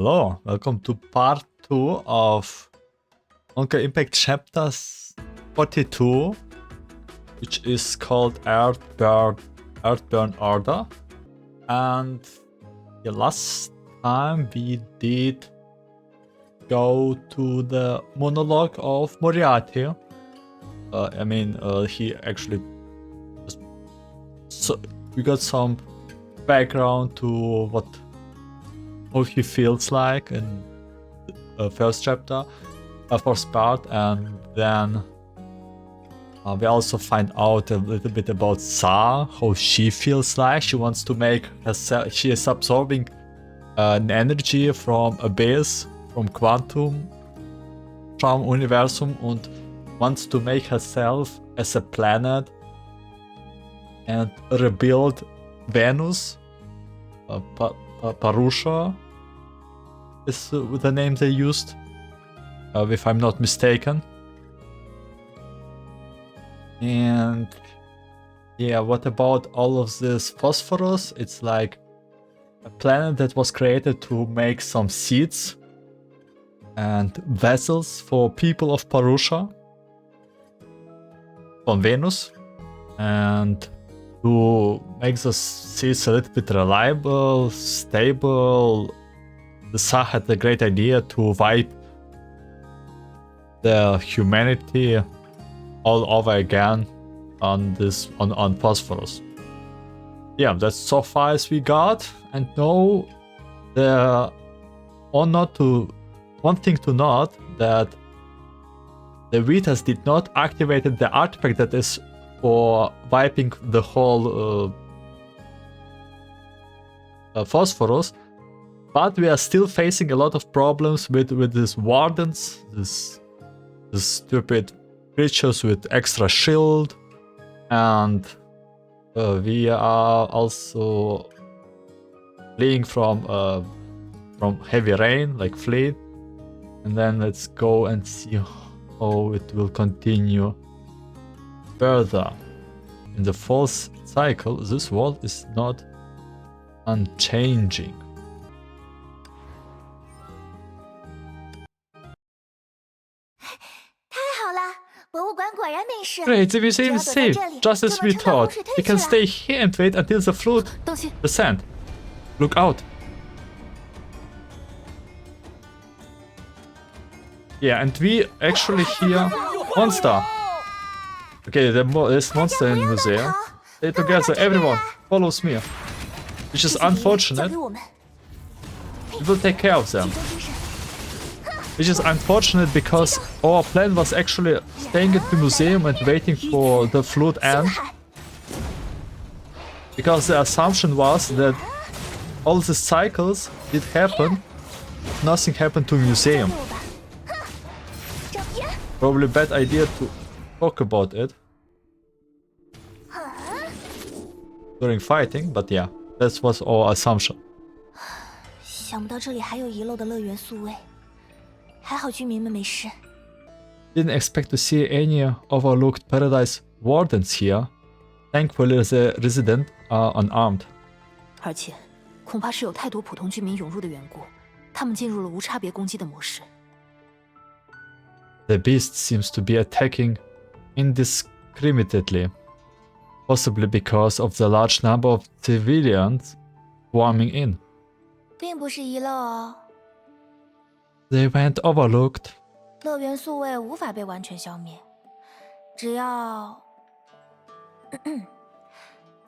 Hello, welcome to part 2 of Honkai Impact Chapter 42, which is called Earthburn Order. And the last time we did go to the monologue of Moriarty. He actually we got some background to how he feels like in the first chapter, first part, and then we also find out a little bit about Sa, how she feels like. She wants to make herself, she is absorbing an energy from a base, from Quantum, from Universum, and wants to make herself as a planet and rebuild Venus. Parusha is the name they used, if I'm not mistaken. And yeah, what about all of this phosphorus? It's like a planet that was created to make some seeds and vessels for people of Parusha on Venus, and to make the seeds a little bit reliable, stable. The Sa had the great idea to wipe the humanity all over again on phosphorus. Yeah, that's so far as we got. And now one thing to note, that the Vitas did not activate the artifact that is for wiping the whole phosphorus, but we are still facing a lot of problems with these wardens, these stupid creatures with extra shield, and we are also fleeing from heavy rain, like fleet. And then let's go and see how it will continue further. In the fourth cycle, this world is not unchanging. Great, the museum is safe, just as we thought. We can stay here and wait until the flood descends. Look out. Yeah, and we actually hear monster. Okay, there's monster in the museum. Stay together, everyone follows me. Which is unfortunate. We will take care of them. Which is unfortunate because our plan was actually staying at the museum and waiting for the flood end. Because the assumption was that all the cycles did happen, nothing happened to the museum. Probably a bad idea to talk about it during fighting, but yeah, that was our assumption. 想不到这里还有遗漏的乐园宿卫，还好居民们没事。 Didn't expect to see any overlooked Paradise Wardens here. Thankfully, the residents are unarmed. 而且，恐怕是有太多普通居民涌入的缘故，他们进入了无差别攻击的模式。 The beast seems to be attacking indiscriminately, possibly because of the large number of civilians swarming in. 并不是遗漏哦。 They went overlooked. 乐园宿卫无法被完全消灭，只要……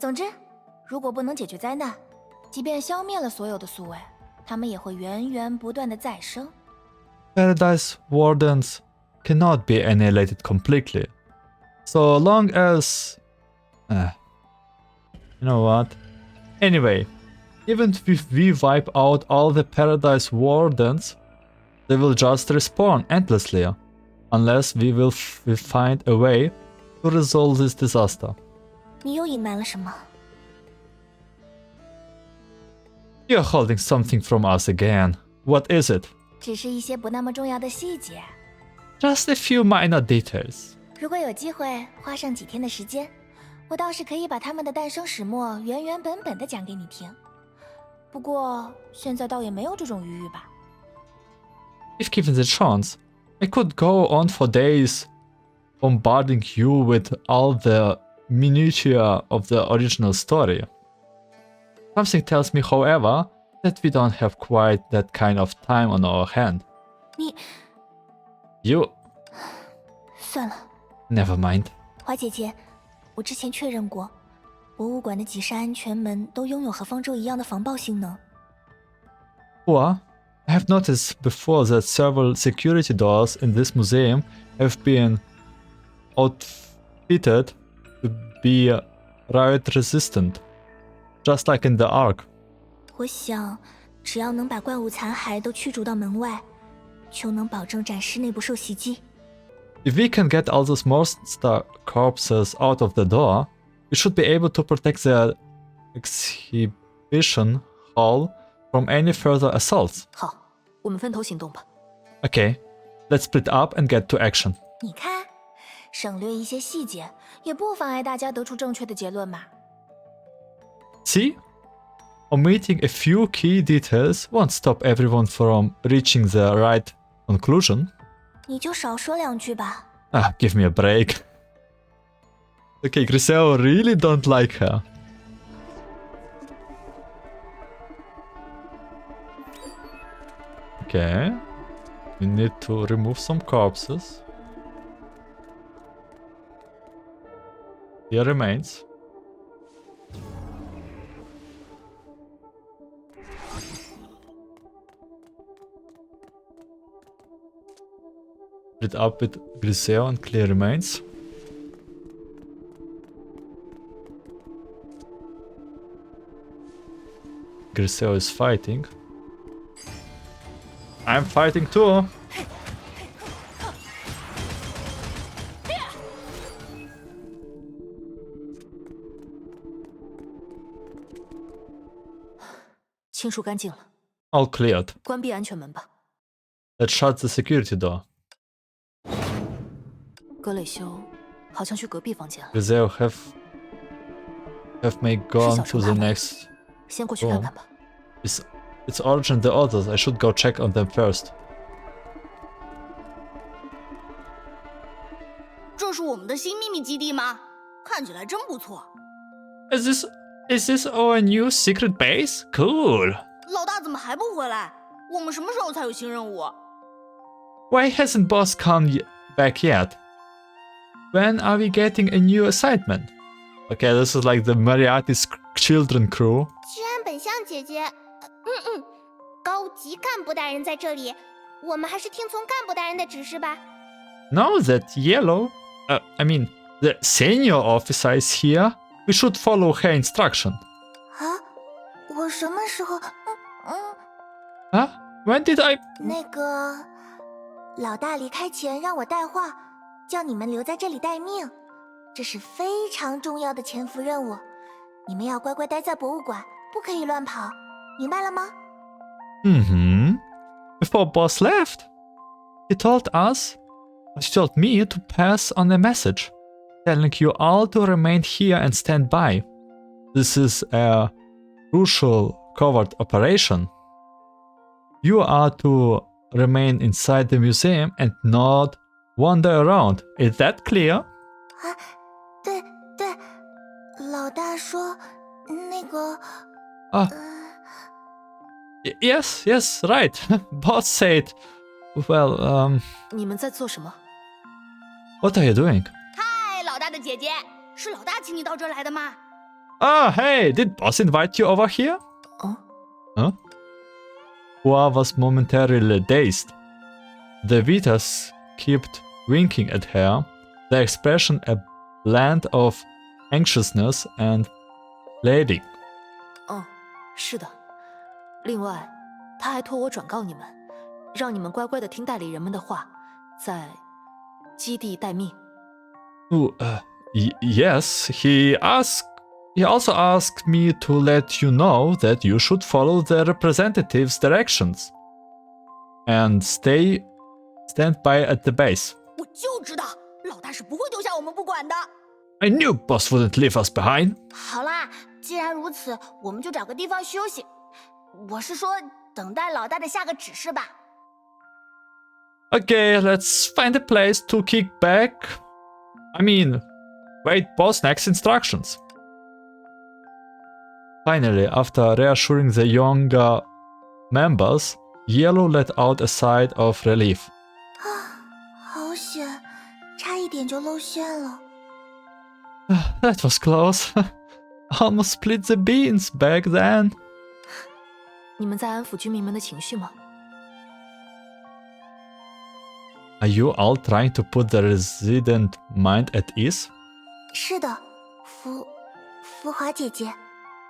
总之，如果不能解决灾难，即便消灭了所有的宿卫，他们也会源源不断的再生。 Paradise Wardens cannot be annihilated completely. So long as... you know what? Anyway, even if we wipe out all the Paradise Wardens, they will just respawn endlessly, unless we find a way to resolve this disaster. 你又隐瞒了什么？ You're holding something from us again. What is it? 只是一些不那么重要的细节。 Just a few minor details. 如果有机会花上几天的时间，我倒是可以把他们的诞生始末原原本本的讲给你听。不过现在倒也没有这种余裕吧。If given the chance, I could go on for days bombarding you with all the minutiae of the original story. Something tells me, however, that we don't have quite that kind of time on our hand. You... 算了， Never mind. 华姐姐，我之前确认过，博物馆的几扇安全门都拥有和方舟一样的防爆性能。Or, I have noticed before that several security doors in this museum have been outfitted to be riot resistant, just like in the Ark. 我想，只要能把怪物残骸都驱逐到门外，就能保证展示内部受袭击。If we can get all those monster corpses out of the door, we should be able to protect the exhibition hall from any further assaults. 好，我们分头行动吧。Okay, let's split up and get to action. 你看，省略一些细节，也不妨碍大家得出正确的结论嘛。See? Omitting a few key details won't stop everyone from reaching the right conclusion. 你就少说两句吧。Ah, give me a break. Okay, Grisel really don't like her. Okay. We need to remove some corpses. Here remains. Split up with Grisel and clear remains. Grisel is fighting. I'm fighting too. “清除干净了， All cleared. 关闭安全门吧。 Let's shut the security door. 格蕾修好像去隔壁房间了， Grisel have me 是 gone 小 to 虫 the 拉来的 next 先过去看看吧。 It's urgent the others. I should go check on them first. 这是我们的新秘密基地吗？看起来真不错。 Is this our new secret base? Cool. 老大怎么还不回来？我们什么时候才有新任务？ Why hasn't boss come back yet? When are we getting a new assignment? Okay, this is like the Mariati's children crew. 居然本相姐姐，高级干部大人在这里，我们还是听从干部大人的指示吧。 Now that the senior officer is here, we should follow her instruction. 啊，我什么时候？ Huh? When did I... 那个，老大离开前让我带话，叫你们留在这里待命，这是非常重要的潜伏任务，你们要乖乖待在博物馆，不可以乱跑，明白了吗？ Before boss left, he told me to pass on a message, telling you all to remain here and stand by. This is a crucial covert operation. You are to remain inside the museum and not wander around. Is that clear? 啊，对，老大说，那个， Yes, right. Boss said, well, 你们在做什么？ what are you doing? 嗨，老大的姐姐，是老大请你到这儿来的吗？ Hey, did boss invite you over here? 嗯， Huh? Hua was momentarily dazed. The Vitas kept winking at her, their expression a blend of anxiousness and pleading. 是的。另外，他还托我转告你们，让你们乖乖的听代理人们的话，在基地待命。Yes, he also asked me to let you know that you should follow the representative's directions and stand by at the base. 我就知道，老大是不会丢下我们不管的。 I knew boss wouldn't leave us behind. 好啦，既然如此，我们就找个地方休息。我是说，等待老大的下个指示吧。Okay, let's find a place to kick back. I mean, wait, boss, next instructions. Finally, after reassuring the younger members, Yellow let out a sigh of relief. 好险，差一点就露馅了。 That was close. Almost split the beans back then. 你们在安抚居民们的情绪吗？ Are you all trying to put the resident mind at ease? 是的，福华姐姐，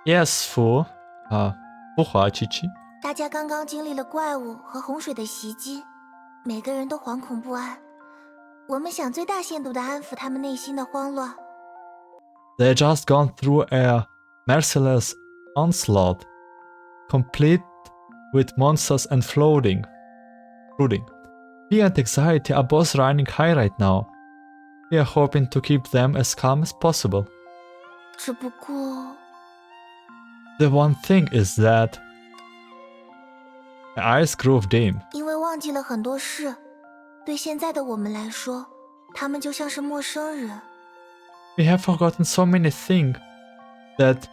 Yes, Fu. 福华琪琪。大家刚刚经历了怪物和洪水的袭击，每个人都惶恐不安。我们想最大限度地安抚他们内心的慌乱。 They just gone through a merciless onslaught, complete with monsters and flooding. Fear and anxiety are both running high right now. We are hoping to keep them as calm as possible. 只不过， The one thing is that my eyes grew dim. 因为忘记了很多事，对现在的我们来说，他们就像是陌生人。 We have forgotten so many things that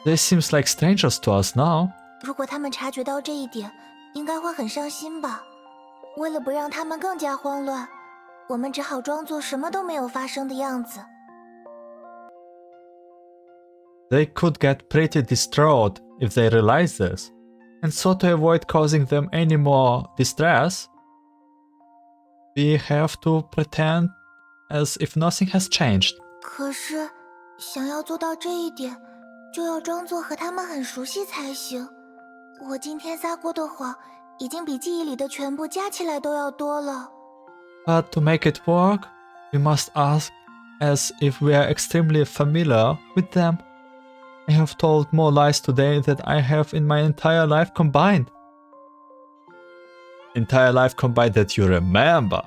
they seems like strangers to us now. 如果他们察觉到这一点，应该会很伤心吧。为了不让他们更加慌乱，我们只好装作什么都没有发生的样子。 They could get pretty distraught if they realize this, and so to avoid causing them any more distress, we have to pretend as if nothing has changed. 可是，想要做到这一点，就要装作和他们很熟悉才行。我今天撒过的谎，已经比记忆里的全部加起来都要多了。 But to make it work, we must act as if we are extremely familiar with them. I have told more lies today than I have in my entire life combined. Entire life combined that you remember.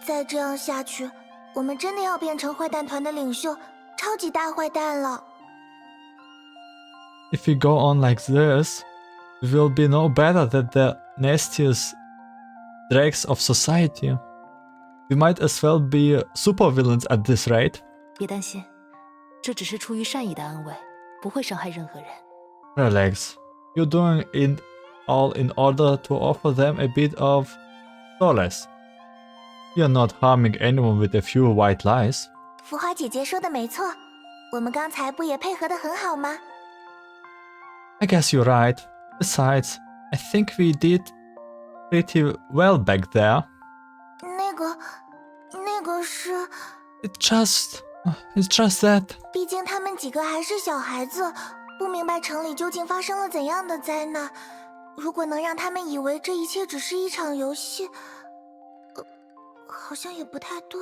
再这样下去，我们真的要变成坏蛋团的领袖，超级大坏蛋了。 If we go on like this, we will be no better than the nastiest dregs of society. We might as well be supervillains at this rate. 别担心，这只是出于善意的安慰，不会伤害任何人。 Relax. You're doing it all in order to offer them a bit of solace. You're not harming anyone with a few white lies. 福华姐姐说的没错，我们刚才不也配合得很好吗？ I guess you're right. Besides, I think we did pretty well back there. 那个是， It's just that. 毕竟他们几个还是小孩子，不明白城里究竟发生了怎样的灾难。如果能让他们以为这一切只是一场游戏，好像也不太对。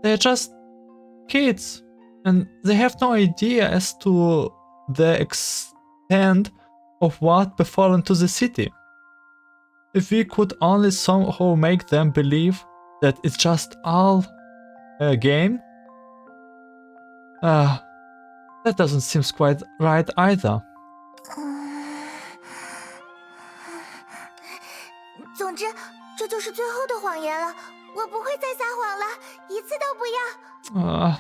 They're just kids, and they have no idea as to the extent of what befallen to the city. If we could only somehow make them believe that it's just all a game, that doesn't seem quite right either. 总之，这就是最后的谎言了。我不会再撒谎了，一次都不要。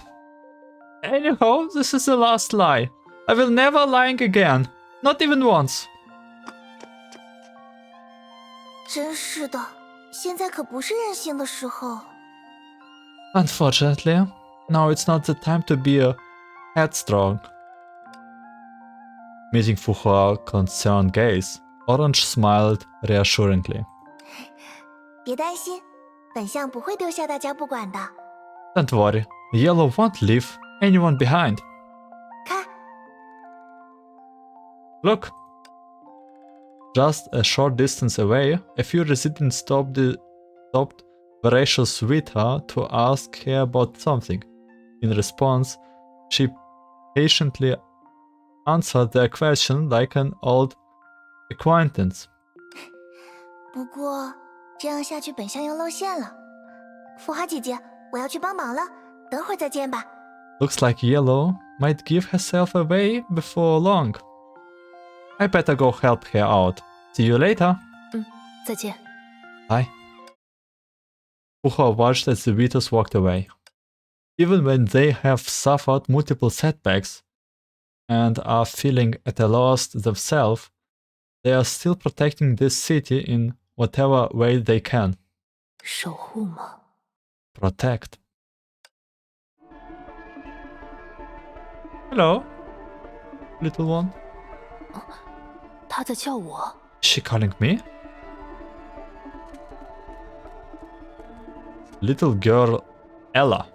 Anyhow, this is the last lie. I will never lying again, not even once. 真是的，现在可不是任性的时候。 Unfortunately, now it's not the time to be headstrong. Meeting Fuhua concerned gaze, Orange smiled reassuringly. 别担心，本相不会丢下大家不管的。 Don't worry, Yellow won't leave anyone behind. 看， Look! Just a short distance away, a few residents stopped voracious Vita to ask her about something. In response, she patiently answered their question like an old acquaintance. 不过这样下去，本相要露馅了。福华姐姐，我要去帮忙了，等会儿再见吧。 Looks like Yellow might give herself away before long. I better go help her out. See you later. 再见。Bye. Puhua watched as the Vitas walked away. Even when they have suffered multiple setbacks and are feeling at a loss themselves, they are still protecting this city in whatever way they can. 守护吗？ Protect. Hello, little one. 他在叫我。 Is she calling me? Little girl Ella.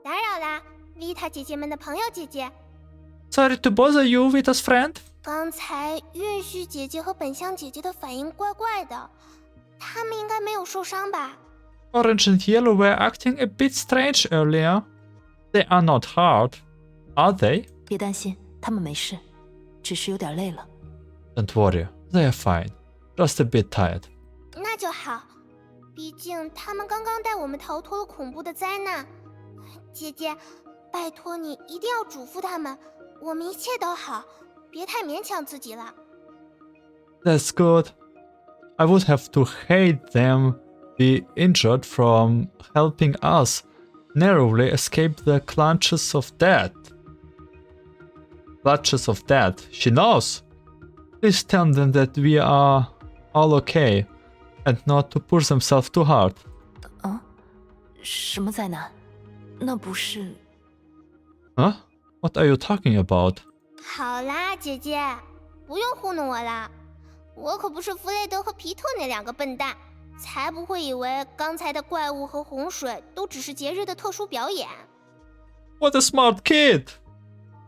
打扰啦，Vita 姐姐们的朋友姐姐。 Sorry to bother you, Vita's friend. 刚才韵绪姐姐和本香姐姐的反应怪怪的，她们应该没有受伤吧？ Orange and yellow were acting a bit strange earlier. They are not hurt, are they? 别担心，他们没事，只是有点累了。 Don't worry, they are fine. Just a bit tired. 那就好，毕竟他们刚刚带我们逃脱了恐怖的灾难。姐姐，拜托你一定要嘱咐他们，我们一切都好，别太勉强自己了。 That's good. I would have to hate them be injured from helping us narrowly escape the clutches of death. Clutches of death. She knows. Please tell them that we are all okay and not to push themselves too hard. 什么灾难？那不是 Huh? What are you talking about? 好啦，姐姐，不用糊弄我了，我可不是弗雷德和皮特那两个笨蛋，才不会以为刚才的怪物和洪水都只是节日的特殊表演。 What a smart kid!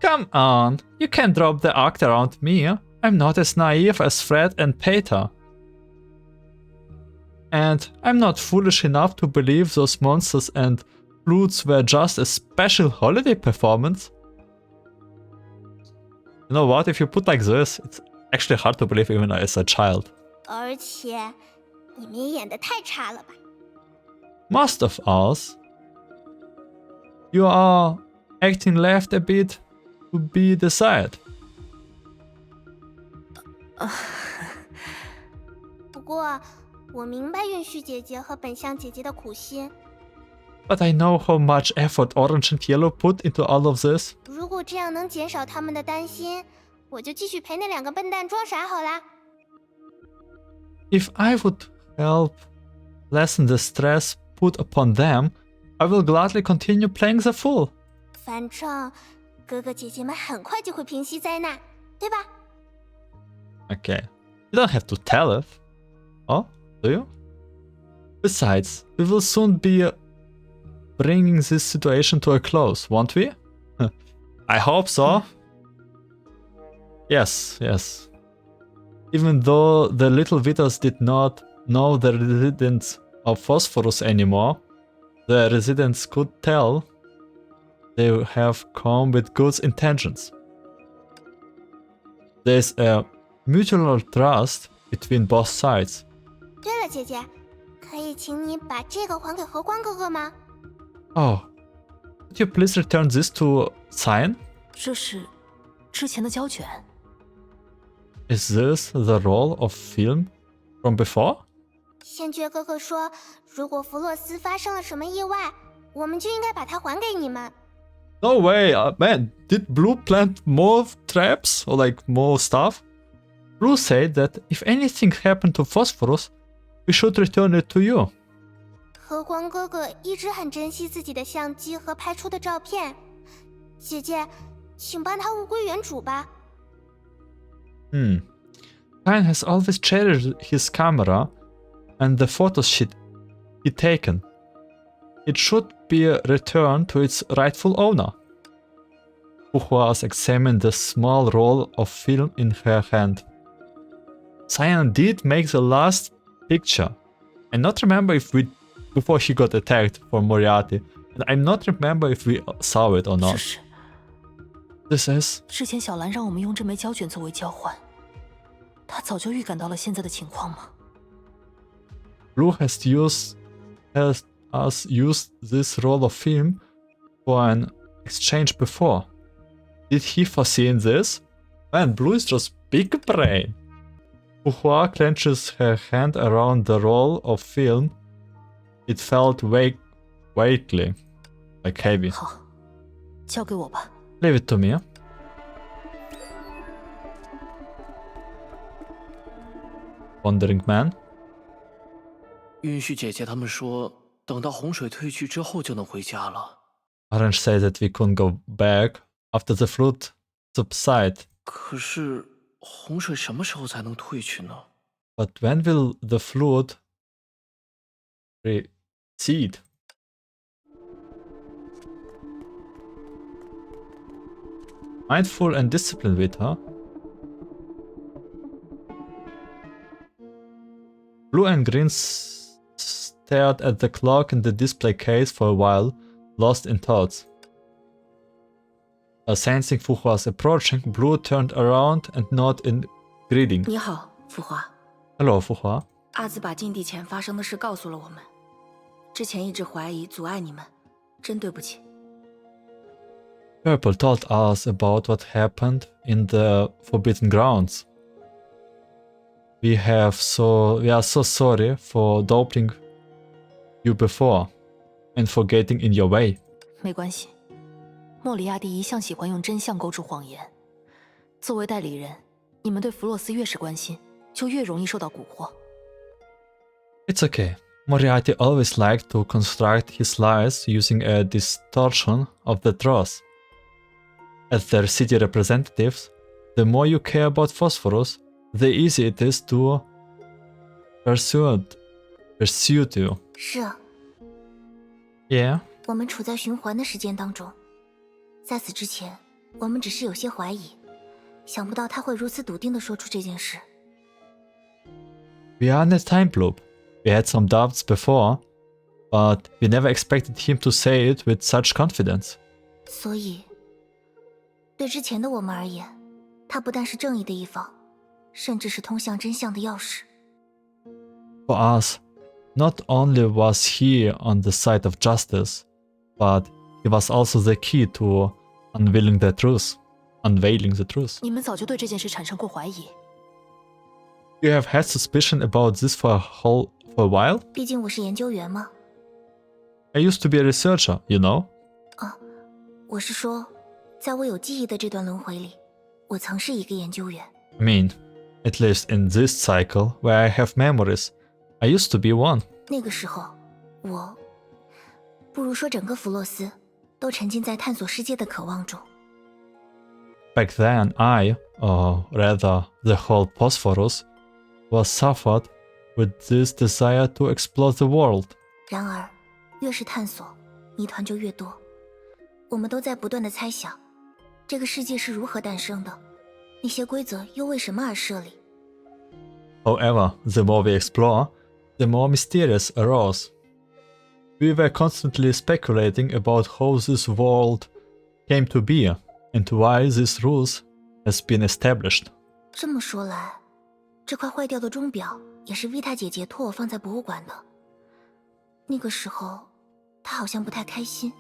Come on, you can't drop the act around me. I'm not as naive as Fred and Peter. And I'm not foolish enough to believe those monsters and flutes were just a special holiday performance. You know what, if you put like this, it's actually hard to believe even as a child. 而且，你们也演得太差了吧？ Most of us. You are acting left a bit to be desired. 不过，我明白韵绪姐姐和本香姐姐的苦心。 But I know how much effort Orange and Yellow put into all of this. 如果这样能减少他们的担心，我就继续陪那两个笨蛋装傻好啦。 If I would help lessen the stress put upon them, I will gladly continue playing the fool. 反正哥哥姐姐们很快就会平息灾难，对吧？ Okay. You don't have to tell it. Oh, do you? Besides, we will soon be bringing this situation to a close, won't we? I hope so. Yes, yes. Even though the little Vitas did not know the residents of Phosphorus anymore, the residents could tell they have come with good intentions. There's a mutual trust between both sides. 对了，姐姐，可以请你把这个还给和光哥哥吗？ Oh, could you please return this to Cyan? 这是之前的胶卷。 Is this the roll of film from before? 仙爵哥哥说，如果弗洛斯发生了什么意外，我们就应该把它还给你们。 No way, man, did Blue plant more traps or like more stuff? Blue said that if anything happened to Phosphorus, we should return it to you. 和光哥哥一直很珍惜自己的相机和拍出的照片，姐姐，请帮他物归原主吧。 Ryan has always cherished his camera and the photos he taken. It should be returned to its rightful owner. Puhuas examined the small roll of film in her hand. Cyan did make the last picture. I not remember if we before he got attacked for Moriarty. And I'm not remember if we saw it or 这 not. 是 This is 之前小兰让我们用这枚胶卷作为交换，她早就预感到了现在的情况吗？ Blue has us used this roll of film for an exchange before. Did he foresee this? Man, Blue is just big brain. Fuhua clenches her hand around the roll of film. It felt weighty, like heavy. 好，交给我吧。 Leave it to me. Wandering man. 允许姐姐他们说，等到洪水退去之后就能回家了。 Orange said that we couldn't go back after the flood subside. 可是洪水什么时候才能退去呢？ But when will the flood recede? Mindful and disciplined, Vita. Blue and green stared at the clock in the display case for a while, lost in thoughts. Sensing Fu was approaching, Blue turned around and nodded in greeting. 你好，傅华。 Hello, Fu Hua. 阿紫把禁地前发生的事告诉了我们，之前一直怀疑阻碍你们，真对不起。 Purple told us about what happened in the Forbidden Grounds. We are so sorry for doubting you before and for getting in your way. 没关系，莫里亚蒂一向喜欢用真相勾住谎言。作为代理人，你们对弗洛斯越是关心，就越容易受到蛊惑。 It's okay. Moriarty always liked to construct his lies using a distortion of the truth. As their city representatives, the more you care about Phosphorus, the easier it is to pursue you. 是啊， Yeah. 我们处在循环的时间当中，在此之前，我们只是有些怀疑，想不到他会如此笃定地说出这件事。 We are in a time loop. We had some doubts before, but we never expected him to say it with such confidence. 所以，对之前的我们而言，他不但是正义的一方，甚至是通向真相的钥匙。 For us, not only was he on the side of justice, but he was also the key to unveiling the truth. 你们早就对这件事产生过怀疑。 You have had suspicion about this for a while? 毕竟我是研究员嘛。 I used to be a researcher, you know? 我是说，在我有记忆的这段轮回里，我曾是一个研究员。 I mean, at least in this cycle where I have memories, I used to be one. 那个时候，我，不如说整个弗洛斯，都沉浸在探索世界的渴望中。 Back then, I, or rather the whole Phosphorus, was suffered with this desire to explore the world. 然而，越是探索，谜团就越多。我们都在不断的猜想，这个世界是如何诞生的，那些规则又为什么而设立。 However, the more we explore, the more mysterious arose. We were constantly speculating about how this world came to be and why these rules has been established. 这么说来，这块坏掉的钟表也是 Vita 姐姐托我放在博物馆的。那个时候，她好像不太开心，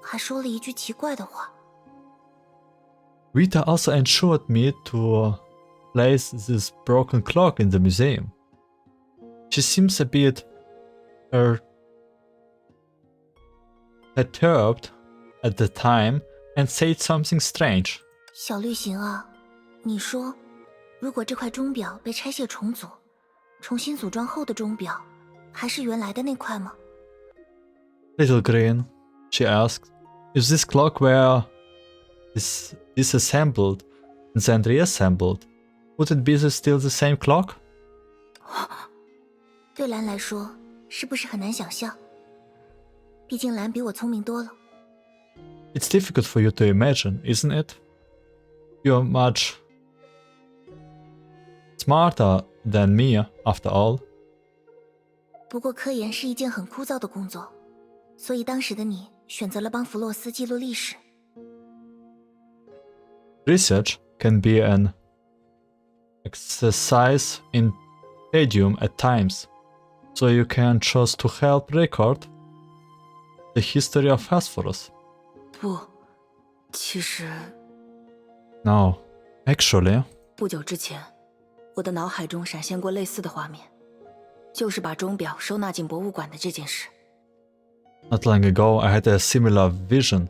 还说了一句奇怪的话。 Vita also ensured me to place this broken clock in the museum. She seems a bit perturbed at the time and said something strange. 小绿行啊，你说，如果这块钟表被拆卸重组，重新组装后的钟表，还是原来的那块吗？ Little Green, she asked, if this clock were disassembled and then reassembled, would it be still the same clock? 对蓝来说，是不是很难想象？毕竟蓝比我聪明多了。 It's difficult for you to imagine, isn't it? You're much smarter than me, after all. 不过科研是一件很枯燥的工作，所以当时的你选择了帮弗洛斯记录历史。 Research can be an exercise in tedium at times, so you can choose to help record the history of Phosphorus. 不，其实 No, actually, 不久之前，我的脑海中闪现过类似的画面，就是把钟表收纳进博物馆的这件事。Not long ago, I had a similar vision.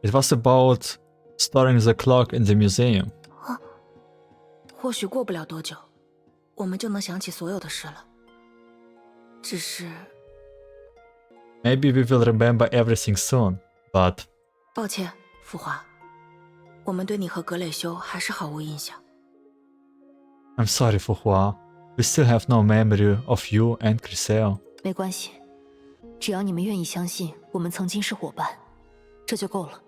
It was about storing the clock in the museum. 或许过不了多久，我们就能想起所有的事了。只是， Maybe we will remember everything soon, but 抱歉，傅华，我们对你和格蕾修还是毫无印象。 I'm sorry, Fu Hua. We still have no memory of you and Grisel. 没关系，只要你们愿意相信我们曾经是伙伴，这就够了。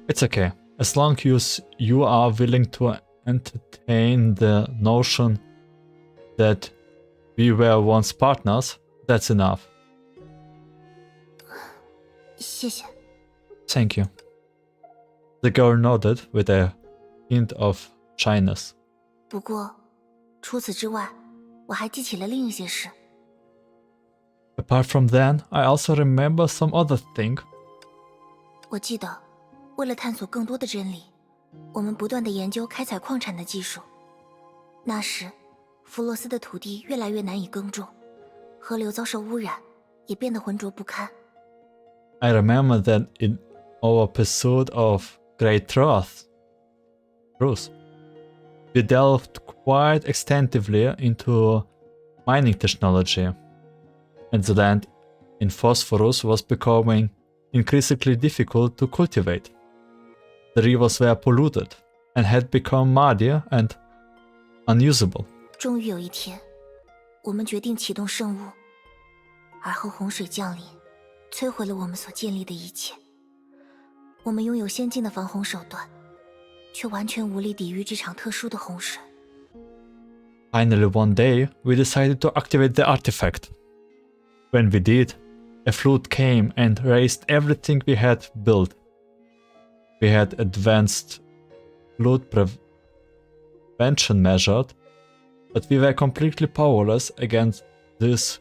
It's okay. As long as you are willing to entertain the notion that we were once partners, that's enough. 谢谢。 Thank you. The girl nodded with a hint of shyness. 不过，除此之外，我还记起了另一些事。 Apart from that, I also remember some other thing. 我记得，为了探索更多的真理，我们不断地研究开采矿产的技术。那时，弗洛斯的土地越来越难以耕种，河流遭受污染，也变得浑浊不堪。 I remember that in our pursuit of great truth, we delved quite extensively into mining technology, and the land in Phosphorus was becoming increasingly difficult to cultivate. The rivers were polluted and had become muddy and unusable. 终于有一天，我们决定启动圣物，而后洪水降临，摧毁了我们所建立的一切。我们拥有先进的防洪手段，却完全无力抵御这场特殊的洪水。 Finally, one day, we decided to activate the artifact. When we did, a flood came and razed everything we had built. We had advanced flood prevention measures, but we were completely powerless against this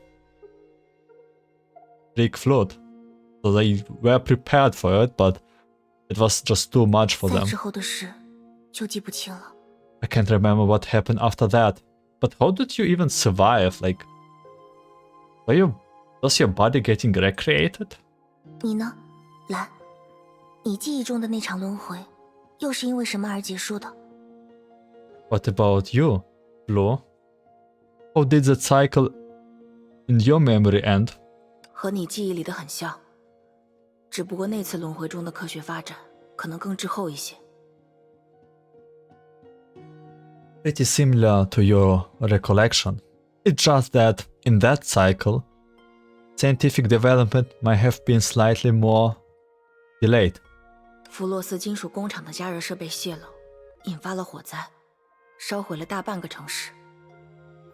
big flood. So they were prepared for it, but it was just too much for 在 them. 之后的事就记不清了。 I can't remember what happened after that. But how did you even survive? Like, was your body getting recreated? 你呢，蓝？你记忆中的那场轮回，又是因为什么而结束的？ What about you, Blue? How did the cycle in your memory end? 和你记忆里的很像，只不过那次轮回中的科学发展可能更滞后一些。 Pretty similar to your recollection. It's just that in that cycle, scientific development might have been slightly more delayed. 弗洛斯金属工厂的加热设备泄漏，引发了火灾，烧毁了大半个城市。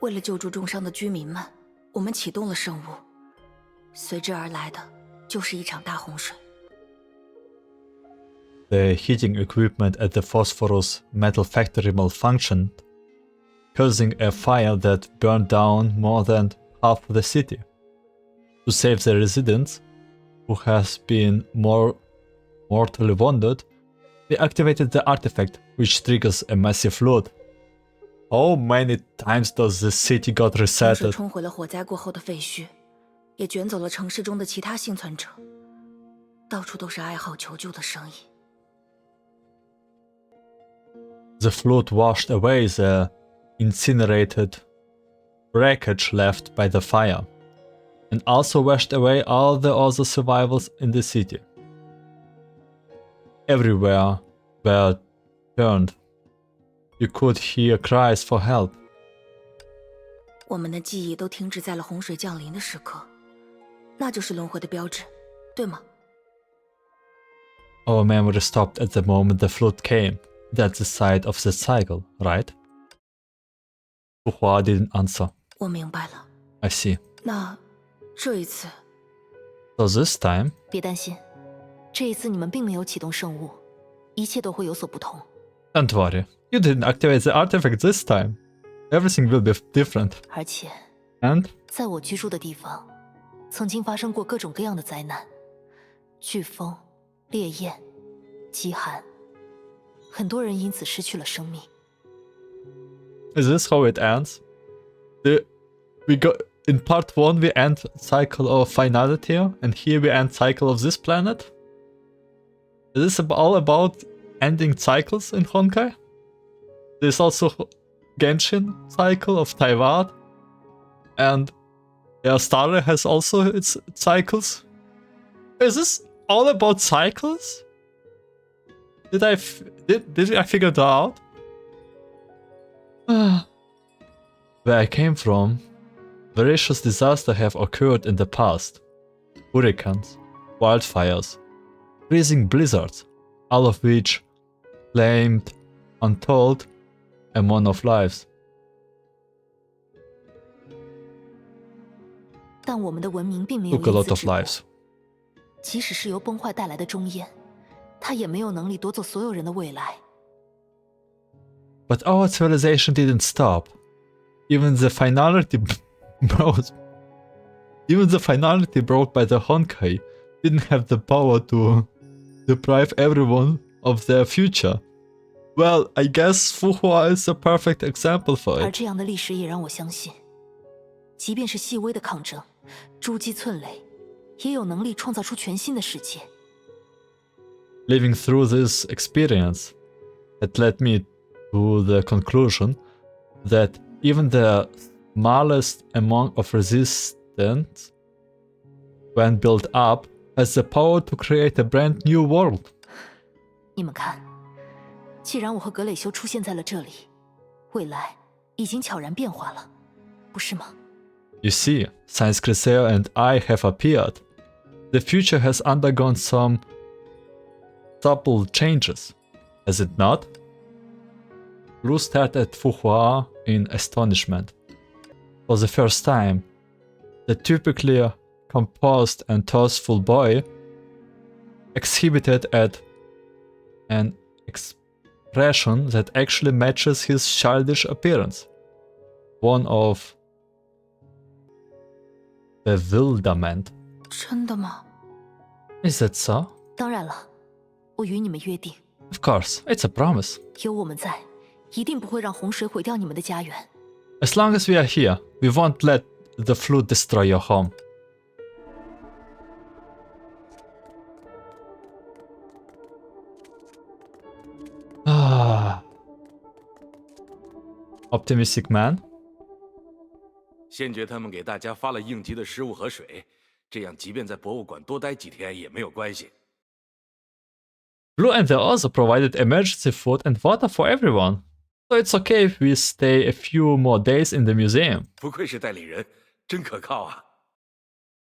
为了救助重伤的居民们，我们启动了圣物，随之而来的就是一场大洪水。 The heating equipment at the Phosphorus metal factory malfunctioned, causing a fire that burned down more than half the city. To save the residents, who has been mortally wounded, we activated the artifact, which triggers a massive flood. How many times does the city got 洪水 resetted? 冲毁了火灾过后的废墟，也卷走了城市中的其他幸存者，到处都是哀嚎求救的声音。 The flood washed away the incinerated wreckage left by the fire, and also washed away all the other survivors in the city. Everywhere where turned, you could hear cries for help. 我们的记忆都停止在了洪水降临的时刻，那就是轮回的标志，对吗？ Our memory stopped at the moment the flood came. That's the side of the cycle, right? Hua didn't answer. 我明白了。 I see. 那这一次， So this time, 别担心，这一次你们并没有启动圣物，一切都会有所不同。 don't worry. You didn't activate the artifact this time. Everything will be different. 而且， And 在我居住的地方，曾经发生过各种各样的灾难，飓风、烈焰、极寒，很多人因此失去了生命。Is this how it ends? We go in part 1 we end cycle of finality, and here we end cycle of this planet? Is this all about ending cycles in Honkai? There's also Genshin cycle of Taiwan, and Starry has also its cycles. Is this all about cycles? Did I figure that out? Where I came from, various disasters have occurred in the past. Hurricanes, wildfires, freezing blizzards, all of which claimed untold amount of lives. 但我们的文明并没有 Took a 因 lot 此 of 止步 lives. 即使是由崩坏带来的终焉，它也没有能力夺走所有人的未来。 But our civilization didn't stop. Even the finality brought by the Honkai didn't have the power to deprive everyone of their future. Well, I guess Fuhua is a perfect example for 而 it. 这样的历史也让我相信，即便是细微的抗争，诸击寸雷，也有能力创造出全新的世界。 Living through this experience, it led me to the conclusion that even the smallest amount of resistance, when built up, has the power to create a brand new world. 你们看，既然我和格蕾修出现在了这里，未来已经悄然变化了，不是吗？ You see, Cyans Camera and I have appeared. The future has undergone some subtle changes, has it not? Blue stared at Fuhua in astonishment. For the first time, the typically composed and thoughtful boy exhibited an expression that actually matches his childish appearance. One of bewilderment. 真的吗？ Is that so? 当然了，我与你们约定， Of course, it's a promise. 有我们在，一定不会让洪水毁掉你们的家园。 As long as we are here, we won't let the flood destroy your home. Optimistic man. 先觉他们给大家发了应急的食物和水，这样即便在博物馆多待几天也没有关系。 Blue and the also provided emergency food and water for everyone. So it's okay if we stay a few more days in the museum. 不愧是代理人，真可靠啊！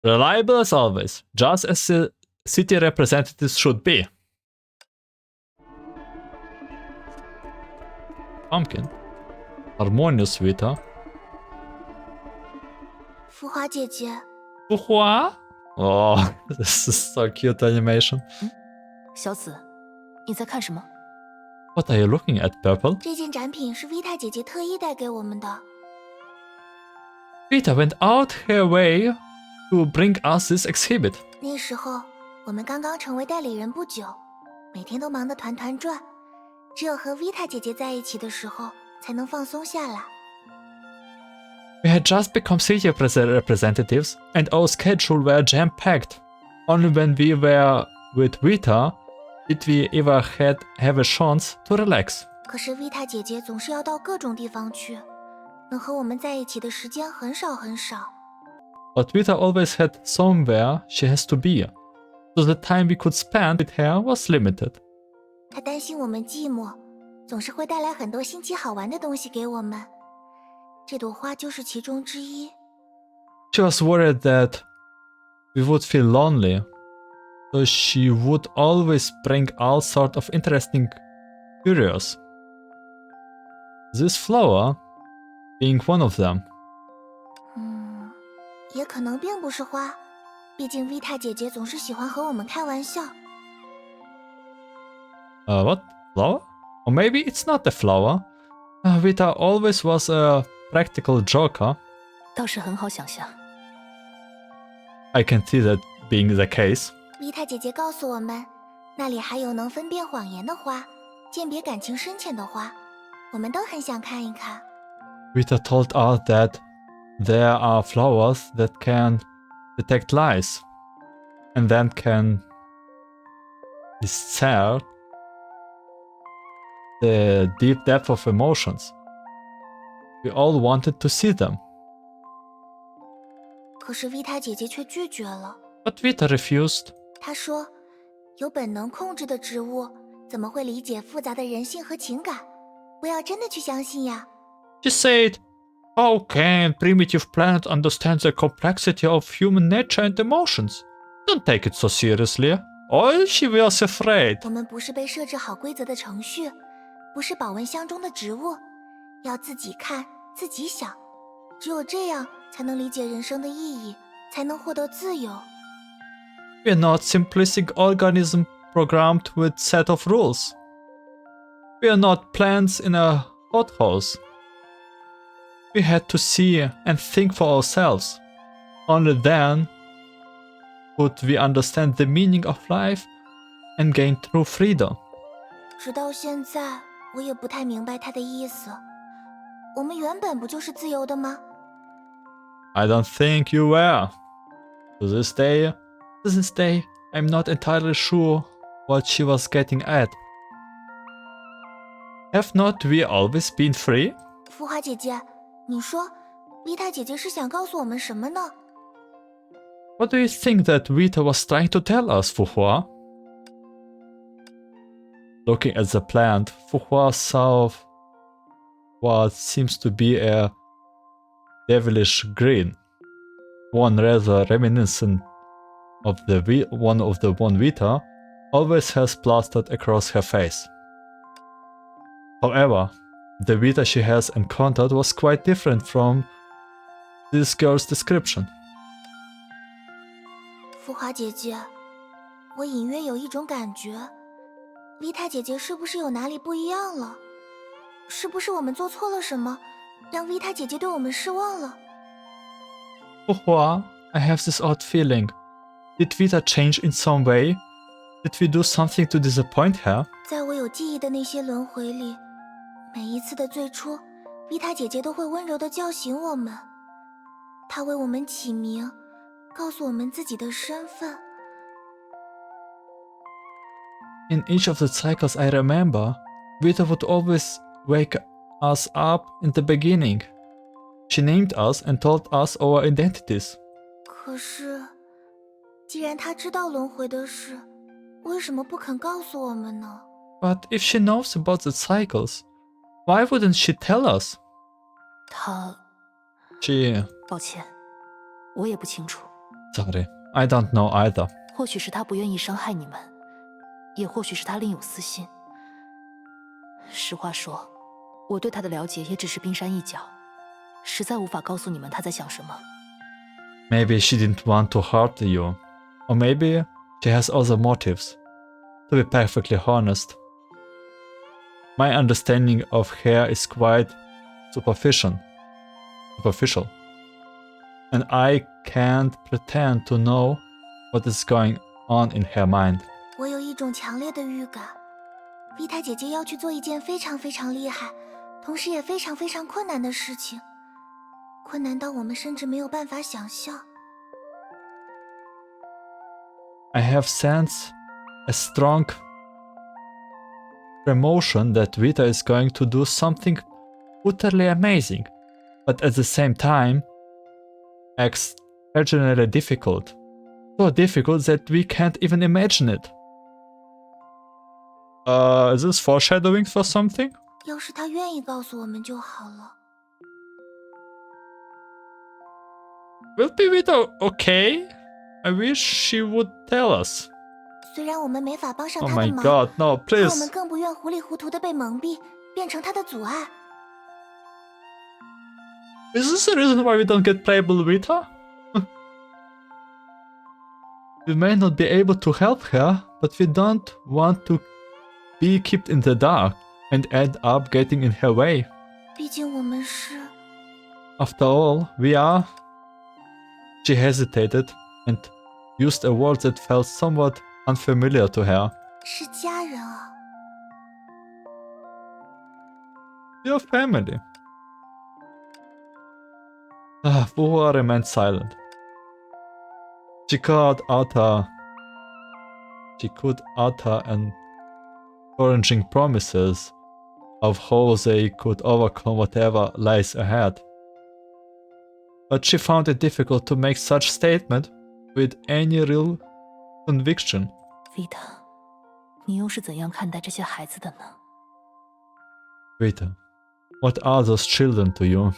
Reliable as always, just as the city representatives should be. Pumpkin. Harmonious Vita. 浮华姐姐， Fuhua? Oh, this is so cute animation. 小紫，你在看什么？ What are you looking at, Purple? 这件展品是 Vita 姐姐特意带给我们的。 Vita went out her way to bring us this exhibit. 那时候我们刚刚成为代理人不久，每天都忙得团团转，只有和 Vita 姐姐在一起的时候才能放松下来。 We had just become city representatives, and our schedule were jam-packed. Only when we were with Vita did we ever have a chance to relax. 可是 Vita 姐姐总是要到各种地方去，能和我们在一起的时间很少很少。 But Vita always had somewhere she has to be, so the time we could spend with her was limited. 她担心我们寂寞，总是会带来很多新奇好玩的东西给我们。这朵花就是其中之一。 She was worried that we would feel lonely, so she would always bring all sorts of interesting curios. This flower being one of them. 也可能并不是花，毕竟 Vita 姐姐总是喜欢和我们开玩笑。 What? Flower? Or maybe it's not a flower. Vita always was a practical joker. 倒是很好想象。 I can see that being the case. Vita 姐姐告诉我们，那里还有能分辨谎言的花，鉴别感情深浅的花，我们都很想看一看。Vita told us that there are flowers that can detect lies and then can discern the deep depth of emotions. We all wanted to see them. 可是维塔姐姐却拒绝了。 But Vita refused. 她说：“有本能控制的植物，怎么会理解复杂的人性和情感？不要真的去相信呀。” She said, "How can primitive planet understand the complexity of human nature and emotions? Don't take it so seriously, or she was afraid." 我们不是被设置好规则的程序，不是保温箱中的植物，要自己看，自己想，只有这样才能理解人生的意义，才能获得自由。 We're not simplistic organism programmed with set of rules. We are not plants in a hothouse. We had to see and think for ourselves. Only then would we understand the meaning of life and gain true freedom. 直到现在，我也不太明白他的意思。我们原本不就是自由的吗？ I don't think you were. To this day, I'm not entirely sure what she was getting at. Have not we always been free? 浮华姐姐，你说，维塔姐姐是想告诉我们什么呢？ What do you think that Vita was trying to tell us, Fuhua? Looking at the plant, Fuhua saw what seems to be a devilish grin, one rather reminiscent of the one Vita always has plastered across her face. However, the Vita she has encountered was quite different from this girl's description. 浮华姐姐，我隐约有一种感觉，维塔姐姐是不是有哪里不一样了？是不是我们做错了什么，让维塔姐姐对我们失望了？ Fuhua, I have this odd feeling. Did Vita change in some way? Did we do something to disappoint her? 在我有记忆的那些轮回里，每一次的最初，维塔姐姐都会温柔地叫醒我们，她为我们起名，告诉我们自己的身份。 In each of the cycles I remember, Vita would always wake us up in the beginning. She named us and told us our identities. 可是，既然她知道轮回的事，为什么不肯告诉我们呢？ But if she knows about the cycles, why wouldn't she tell us? 她，抱歉，我也不清楚。 Sorry, I don't know either. 或许是她不愿意伤害你们，也或许是她另有私心。实话说，我对她的了解也只是冰山一角，实在无法告诉你们她在想什么。 Maybe she didn't want to hurt you. Or maybe she has other motives. To be perfectly honest, my understanding of her is quite superficial. And I can't pretend to know what is going on in her mind. 我有一种强烈的预感，维塔姐姐要去做一件非常非常厉害，同时也非常非常困难的事情，困难到我们甚至没有办法想象。 I have sensed a strong premonition that Vita is going to do something utterly amazing, but at the same time, extraordinarily difficult. So difficult that we can't even imagine it. Is this foreshadowing for something? 要是她愿意告诉我们就好了。 Will be Vita okay? I wish she would tell us. 虽然我们没法帮上 Oh 她的 my 忙， god, no, 可我们 please. 更不愿糊里糊涂的被蒙蔽，变成她的阻碍。 Is this the reason why we don't get playable Vita? We may not be able to help her, but we don't want to be kept in the dark and end up getting in her way. 毕竟我们是…… After all, we are... She hesitated and used a word that felt somewhat unfamiliar to her. 是家人啊。 Your family. Fuhua remained silent. She could utter encouraging promises of how they could overcome whatever lies ahead. But she found it difficult to make such statement with any real conviction. Vita，你又是怎样看待这些孩子的呢？ Vita, what are those children to you?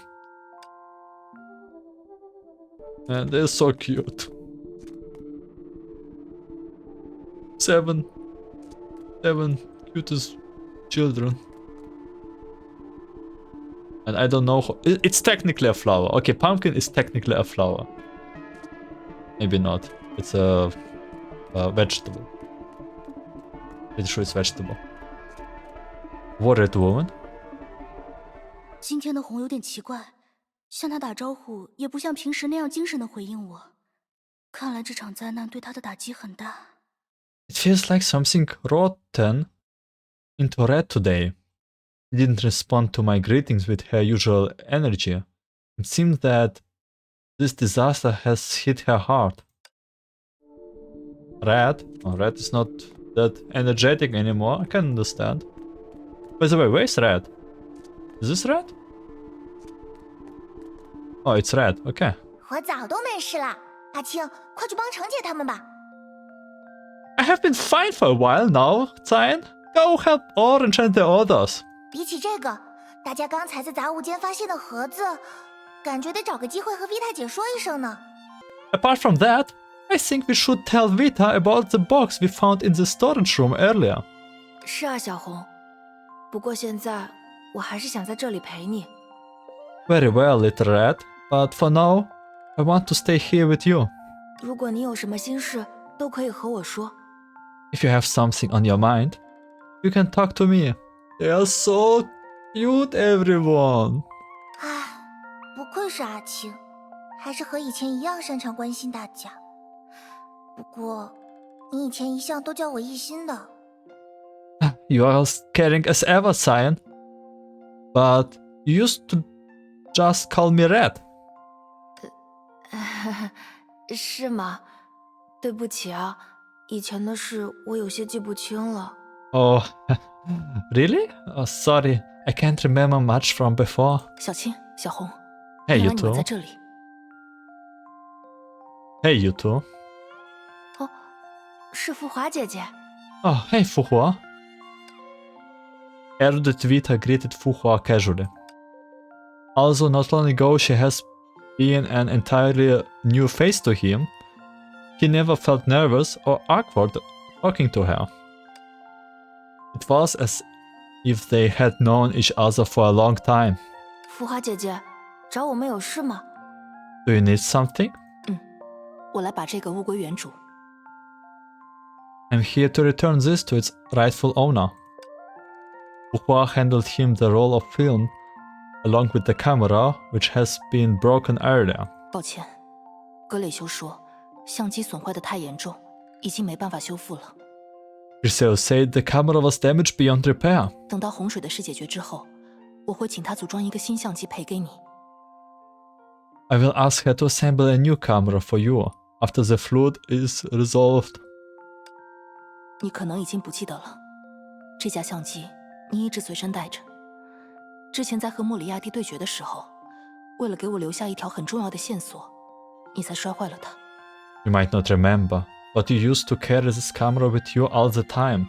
And they're so cute. Seven cutest children. And I don't know how, it's technically a flower. Okay, pumpkin is technically a flower. Maybe not. It's a vegetable. Pretty sure it's vegetable. Worried woman? 今天的红有点奇怪，向他打招呼也不像平时那样精神的回应我。看来这场灾难对他的打击很大。It feels like something rotten into red today. She didn't respond to my greetings with her usual energy. It seems that this disaster has hit her hard. Red? Oh, Red is not that energetic anymore. I can understand. By the way, where's Red? Is this Red? Oh, it's Red. Okay. 我早都没事了，阿青，快去帮程姐他们吧。 I have been fine for a while now, Cyan. Go help Orange and the others. 比起这个，大家刚才在杂物间发现的盒子，感觉得找个机会和 Vita 姐说一声呢。 Apart from that, I think we should tell Vita about the box we found in the storage room earlier. 是啊，小红。不过现在我还是想在这里陪你。 Very well, little rat. But for now, I want to stay here with you. 如果你有什么心事，都可以和我说。 If you have something on your mind, you can talk to me. They are so cute, everyone. 唉，不愧是阿青，还是和以前一样擅长关心大家。不过，你以前一向都叫我一心的。 You are as caring as ever, Cyan. But you used to just call me Red. 是吗？对不起啊，以前的事我有些记不清了。 Oh, really? Oh, sorry, I can't remember much from before. 小青、小红， Hey, 原 you 来你们 two. 在这里。 Hey, you two. 哦，是福华姐姐。 Oh, hey, Fuhua. Erudite Vita greeted Fuhua casually. Also, not long ago she has been an entirely new face to him. He never felt nervous or awkward talking to her. It was as if they had known each other for a long time. 福华姐姐，找我们有事吗？ Do you need something? 我来把这个物归原主。 I'm here to return this to its rightful owner. Fuhua handed him the roll of film along with the camera, which has been broken earlier. 抱歉，格雷修说相机损坏的太严重，已经没办法修复了。 Grisel said the camera was damaged beyond repair. 等到洪水的事解决之后，我会请他组装一个新相机赔给你。 I will ask her to assemble a new camera for you after the flood is resolved. 你可能已经不记得了，这架相机你一直随身带着。之前在和莫里亚蒂对决的时候，为了给我留下一条很重要的线索，你才摔坏了它。 You might not remember, but you used to carry this camera with you all the time.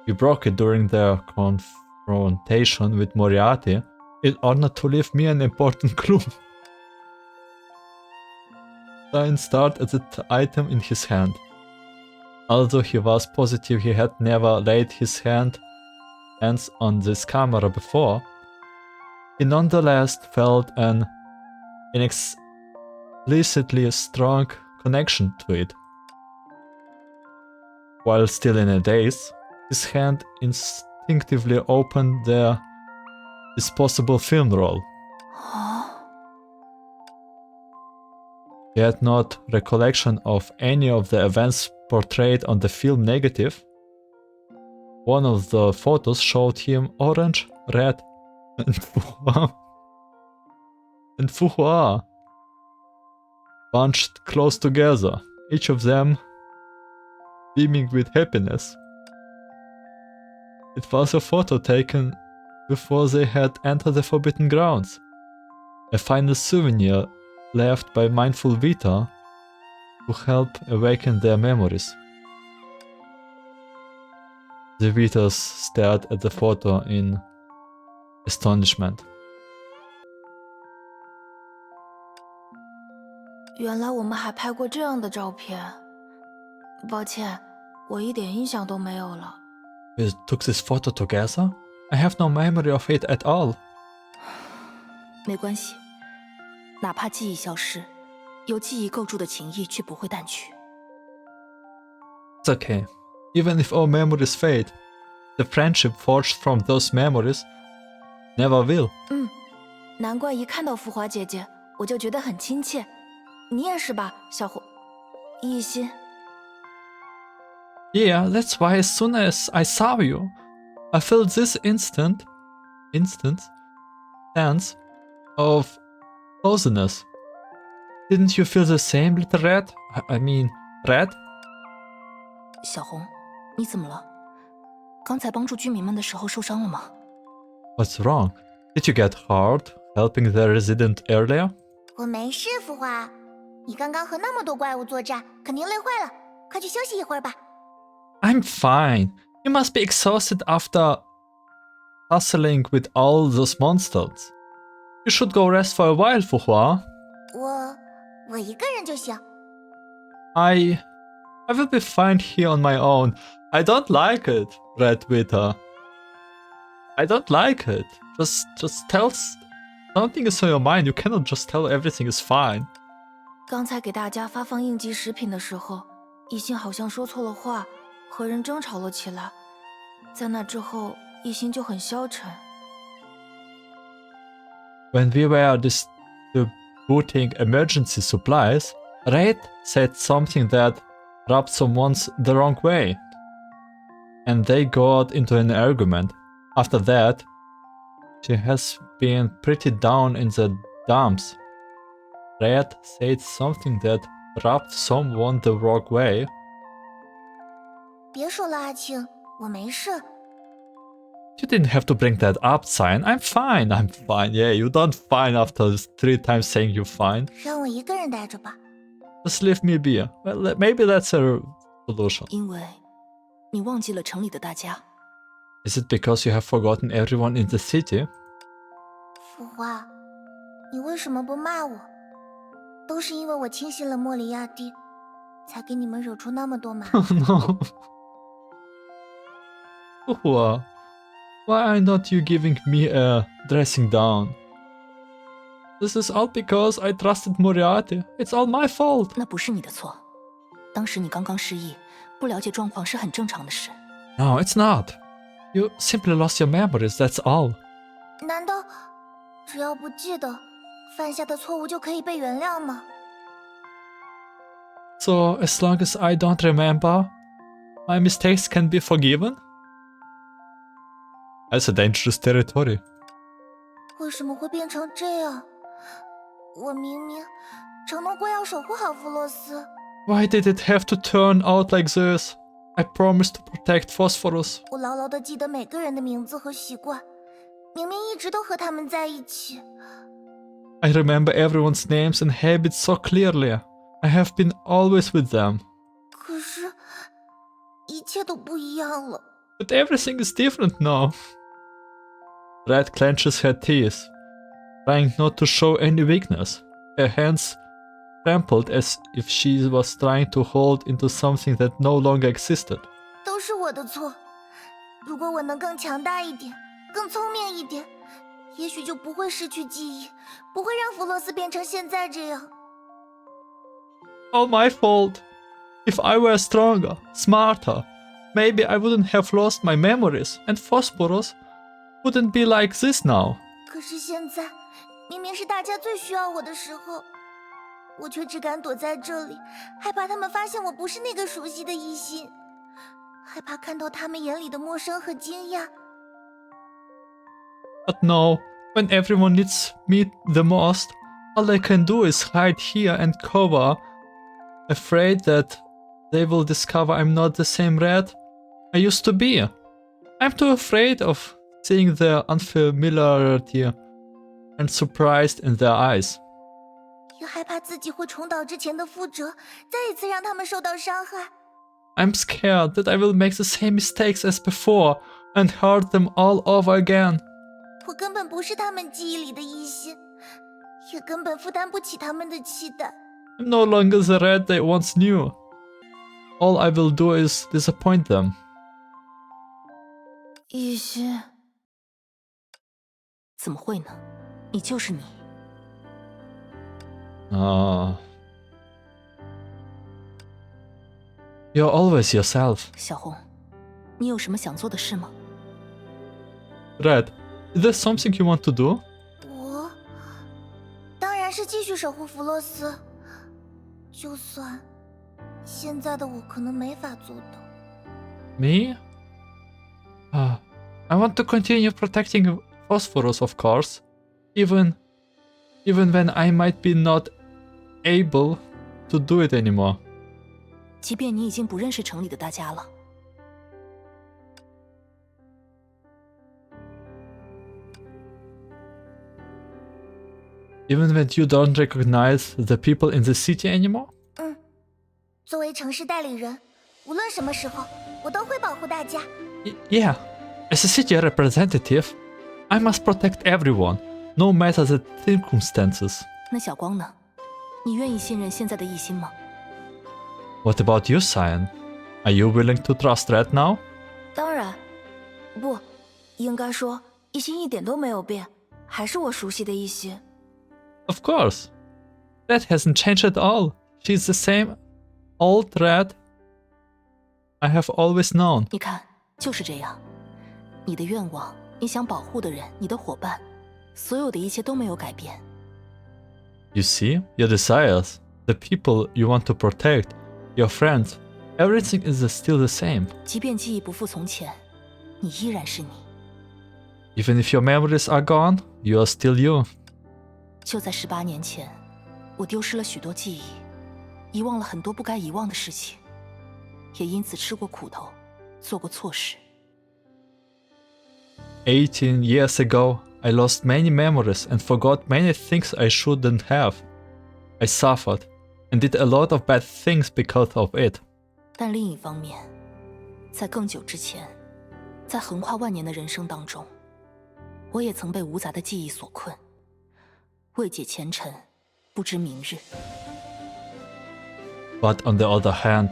You broke it during the confrontation with Moriarty in order to leave me an important clue. Stein stared at the item in his hand. Although he was positive he had never laid his hands on this camera before, he nonetheless felt an inexplicably strong connection to it. While still in a daze, his hand instinctively opened the disposable film roll. 啊， He had not recollection of any of the events portrayed on the film negative. One of the photos showed him orange, red, and Fuhua. bunched close together, each of them beaming with happiness. It was a photo taken before they had entered the Forbidden Grounds, a final souvenir left by mindful Vita to help awaken their memories. The Vitas stared at the photo in astonishment. 原来我们还拍过这样的照片。抱歉，我一点印象都没有了。We took this photo together? I have no memory of it at all. 没关系，哪怕记忆消失，由记忆构筑的情谊却不会淡去。It's okay. Even if all memories fade, the friendship forged from those memories never will. 难怪一看到浮华姐姐，我就觉得很亲切。你也是吧，小红，一心。Yeah, that's why as soon as I saw you, I felt this instant sense of closeness. Didn't you feel the same, little red? I mean, red? 小红，你怎么了？刚才帮助居民们的时候受伤了吗？ What's wrong? Did you get hurt helping the resident earlier? 我没事，浮华。你刚刚和那么多怪物作战，肯定累坏了，快去休息一会儿吧。I'm fine. You must be exhausted after tussling with all those monsters. You should go rest for a while, Fuhua. 我一个人就行。I will be fine here on my own. I don't like it, Red Vita. I don't like it. Just tell something is on your mind. You cannot just tell everything is fine. 刚才给大家发放应急食品的时候，一心好像说错了话，和人争吵了起来。在那之后，一心就很消沉。When we were distributing emergency supplies, Red said something that rubbed someone the wrong way, and they got into an argument. After that, she has been pretty down in the dumps. Red said something that rubbed someone the wrong way. 别说了，阿庆，我没事。You didn't have to bring that up, Cyan. I'm fine. Yeah, you don't fine after 3 times saying you're fine. 让我一个人待着吧。Just leave me be. Well, maybe that's a solution. 因为你忘记了城里的大家。Is it because you have forgotten everyone in the city? 浮华，你为什么不骂我？都是因为我轻信了莫里亚蒂，才给你们惹出那么多麻烦。No. Uhua, why are not you giving me a dressing down? This is all because I trusted Moriarty. It's all my fault. 那不是你的错，当时你刚刚失忆，不了解状况是很正常的事。No, it's not. You simply lost your memories, that's all. 难道只要不记得，犯下的错误就可以被原谅吗？ So, as long as I don't remember, my mistakes can be forgiven? That's a dangerous territory. 为什么会变成这样？我明明承诺过要守护好弗洛斯。Why did it have to turn out like this? I promised to protect Phosphorus. 我牢牢地记得每个人的名字和习惯，明明一直都和他们在一起。I remember everyone's names and habits so clearly. I have been always with them. 可是，一切都不一样了。 But everything is different now. Red clenches her teeth, trying not to show any weakness. Her hands trembled as if she was trying to hold into something that no longer existed. 都是我的错。如果我能更强大一点，更聪明一点，也许就不会失去记忆，不会让弗洛斯变成现在这样。 All my fault. If I were stronger, smarter, maybe I wouldn't have lost my memories, and Phosphorus wouldn't be like this now. 可是现在，明明是大家最需要我的时候，我却只敢躲在这里，害怕他们发现我不是那个熟悉的一心，害怕看到他们眼里的陌生和惊讶。 But no, when everyone needs me the most, All I can do is hide here and cover, afraid that they will discover I'm not the same rat I used to be. I'm too afraid of seeing their unfamiliarity and surprised in their eyes. 也害怕自己会重蹈之前的覆辙，再一次让他们受到伤害。 I'm scared that I will make the same mistakes as before and hurt them all over again. 我根本不是他们记忆里的一心，也根本负担不起他们的期待。 I'm no longer the rat they once knew. All I will do is disappoint them. 一心，怎么会呢？你就是你。You're always yourself. 小红，你有什么想做的事吗？ Red, is there something you want to do? 我当然是继续守护弗洛斯，就算现在的我可能没法做到。 Me? I want to continue protecting Phosphorus, of course, even when I might be not able to do it anymore. 即便你已经不认识城里的大家了。 Even when you don't recognize the people in the city anymore? 作为城市代理人，无论什么时候，我都会保护大家。 Yeah, as a city representative, I must protect everyone, no matter the circumstances. 那小光呢？你愿意信任现在的一心吗？ What about you, Cyan? Are you willing to trust Red now? 当然，不，应该说一心一点都没有变，还是我熟悉的一心。 Of course. Red hasn't changed at all. She's the same old Red I have always known. 你看，就是这样。你的愿望，你想保护的人，你的伙伴，所有的一切都没有改变。 You see, your desires, the people you want to protect, your friends, everything is still the same. 即便记忆不复从前，你依然是你。 Even if your memories are gone, you are still you. 就在18年前，我丢失了许多记忆，遗忘了很多不该遗忘的事情，也因此吃过苦头，做过错事。 18 years ago, I lost many memories and forgot many things I shouldn't have. I suffered and did a lot of bad things because of it. 但另一方面，在更久之前，在横跨万年的人生当中，我也曾被无杂的记忆所困，未解前尘，不知明日。 But on the other hand,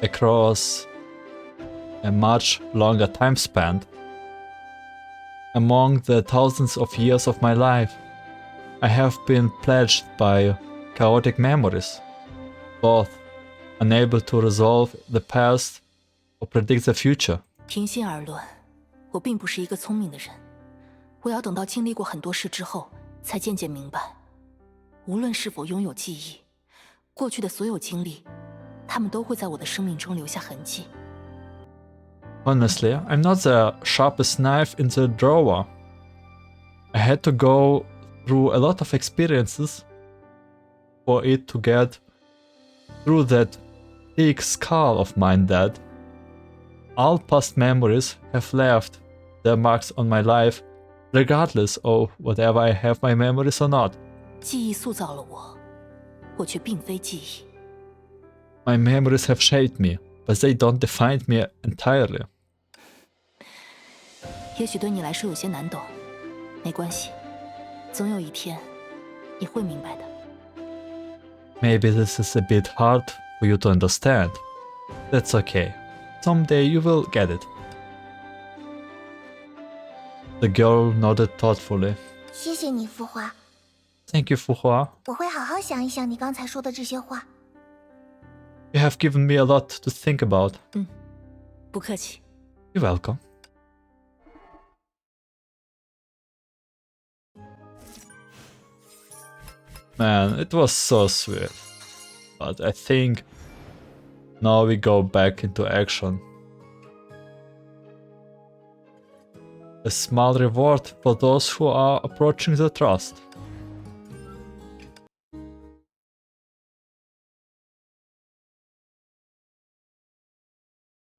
across a much longer time span, among the thousands of years of my life, I have been plagued by chaotic memories, both unable to resolve the past or predict the future. 平心而论，我并不是一个聪明的人，我要等到经历过很多事之后，才渐渐明白，无论是否拥有记忆，过去的所有经历，他们都会在我的生命中留下痕迹。 Honestly, I'm not the sharpest knife in the drawer. I had to go through a lot of experiences for it to get through that thick skull of mine that all past memories have left their marks on my life, regardless of whether I have my memories or not. 记忆塑造了我，我却并非记忆。 My memories have shaped me, but they don't define me entirely. 也许对你来说有些难懂，没关系，总有一天你会明白的。 Maybe this is a bit hard for you to understand. That's okay. Someday you will get it. The girl nodded thoughtfully. 谢谢你，浮华， Thank you, Fuhua. 我会好好想一想你刚才说的这些话。 You have given me a lot to think about. 不客气。 You're welcome. Man, it was so sweet. But I think now we go back into action. A small reward for those who are approaching the trust.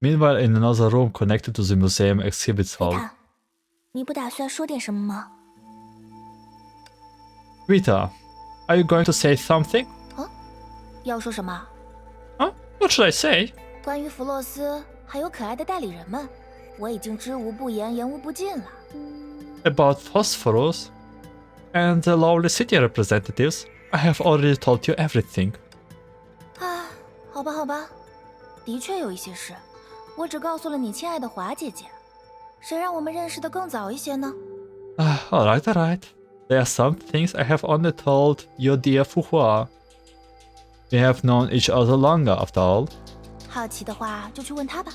Meanwhile, in another room connected to the museum exhibits hall. Vita，你不打算说点什么吗？ Vita, are you going to say something? 要说什么？ Huh? What should I say? 关于弗洛斯还有可爱的代理人们，我已经知无不言，言无不尽了。 About Phosphorus and the lovely city representatives, I have already told you everything. 啊，好吧，好吧，的确有一些事，我只告诉了你亲爱的华姐姐。谁让我们认识的更早一些呢？ Alright, alright. There are some things I have only told your dear Fuhua. We have known each other longer, after all. 好奇的话就去问他吧。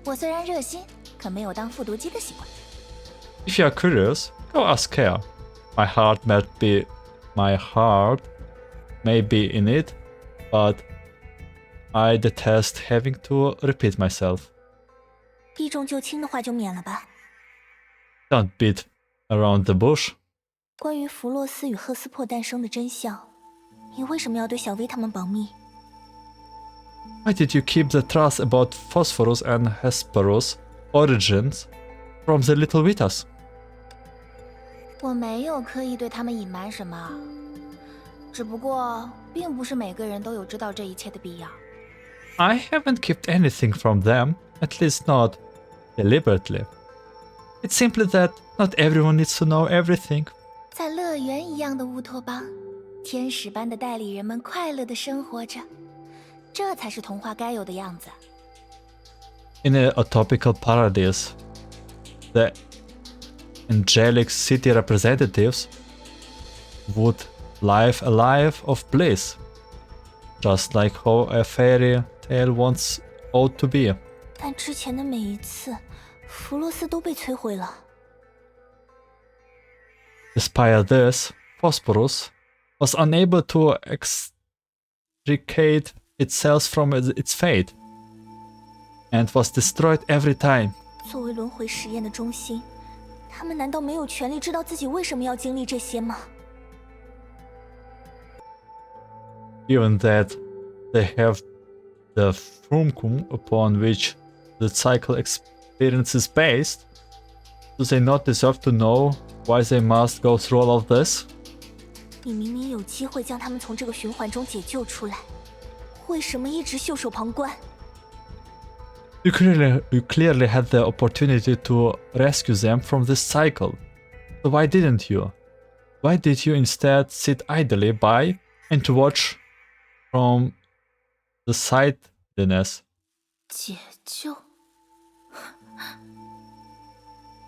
我虽然热心，可没有当复读机的习惯。 If you are curious, go ask her. My heart may be in it, but I detest having to repeat myself. 避重就轻的话就免了吧。 Don't beat around the bush. 关于弗洛斯与赫斯珀诞生的真相，你为什么要对小薇他们保密？ Why did you keep the truth about Phosphorus and Hesperus' origins from the little Vitas? 我没有刻意对他们隐瞒什么，只不过并不是每个人都有知道这一切的必要。 I haven't kept anything from them, at least not deliberately. It's simply that not everyone needs to know everything. 在乐园一样的乌托邦，天使般的代理人们快乐地生活着，这才是童话该有的样子。 In a utopical paradise, the angelic city representatives would live a life of bliss, just like how a fairy tale once ought to be. 但之前的每一次，弗洛斯都被摧毁了。 Despite this, Phosphorus was unable to extricate itself from its fate, and was destroyed every time. 作为轮回实验的中心，他们难道没有权利知道自己为什么要经历这些吗？ Given that they have the fulcrum upon which the cycle experience is based, do they not deserve to know why they must go through all of this? 你明明有机会将他们从这个循环中解救出来，为什么一直袖手旁观？ You clearly had the opportunity to rescue them from this cycle. So why didn't you? Why did you instead sit idly by and to watch from the sidelessness? 解救？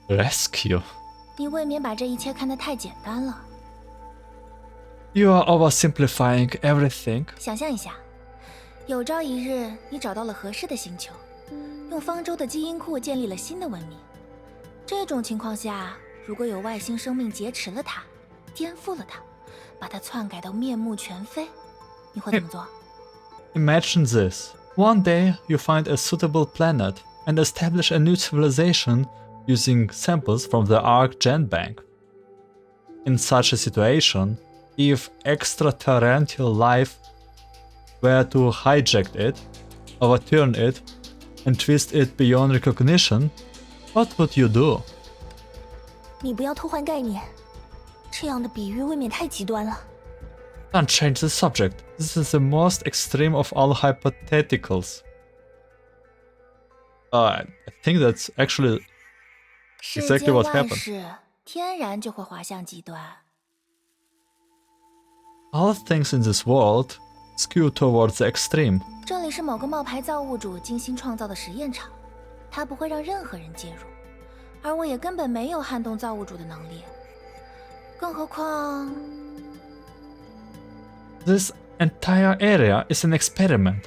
Rescue? 你未免把这一切看得太简单了。 You are oversimplifying everything. 想象一下，有朝一日你找到了合适的星球，用方舟的基因库建立了新的文明。这种情况下，如果有外星生命劫持了它，颠覆了它，把它篡改到面目全非，你会怎么做？ Imagine this. One day you find a suitable planet and establish a new civilization using samples from the Ark Gen Bank. In such a situation, if extraterrestrial life were to hijack it, overturn it, and twist it beyond recognition, what would you do? 你不要偷换概念，这样的比喻未免太极端了。 Don't change the subject. This is the most extreme of all hypotheticals. I think that's actually 世 exactly 间 what 万 happened. 事天然就会滑向极端。 All things in this world skew towards the extreme. 这里是某个冒牌造物主精心创造的实验场，他不会让任何人介入，而我也根本没有撼动造物主的能力。更何况， This entire area is an experiment,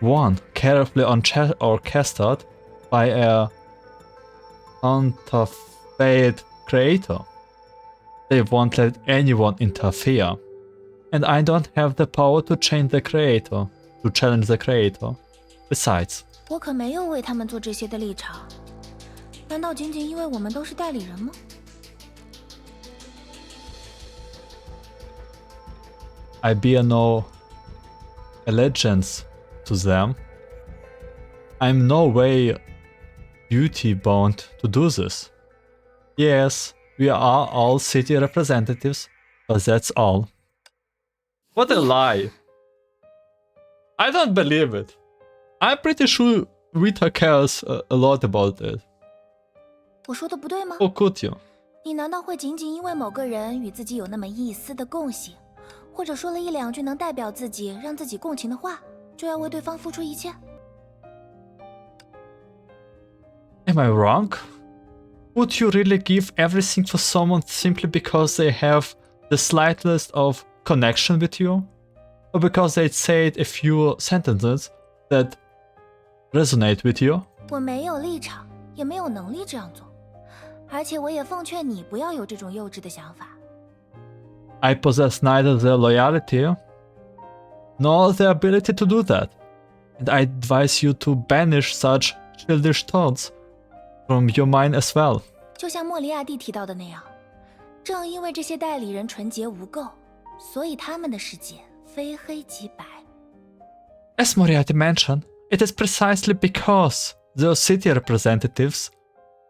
one carefully orchestrated by a counterfeit creator. They won't let anyone interfere, and I don't have the power to change the creator, to challenge the creator. Besides, 我可没有为他们做这些的立场。难道仅仅因为我们都是代理人吗？ I bear no allegiance to them. I'm no way duty bound to do this. Yes, we are all city representatives, but that's all. What a lie. I don't believe it. I'm pretty sure Vita cares a lot about it. 我说的不对吗？ How could you? 你难道会仅仅因为某个人与自己有那么一丝的共性，或者说了一两句能代表自己、让自己共情的话，就要为对方付出一切？ Am I wrong? Would you really give everything for someone simply because they have the slightest of connection with you? Or because they said a few sentences that resonate with you? 我没有立场，也没有能力这样做，而且我也奉劝你不要有这种幼稚的想法。 I possess neither the loyalty nor the ability to do that, and I advise you to banish such childish thoughts from your mind as well. 就像莫里亚蒂提到的那样，正因为这些代理人纯洁无垢，所以他们的世界非黑即白。 As Moriarty mentioned, it is precisely because those city representatives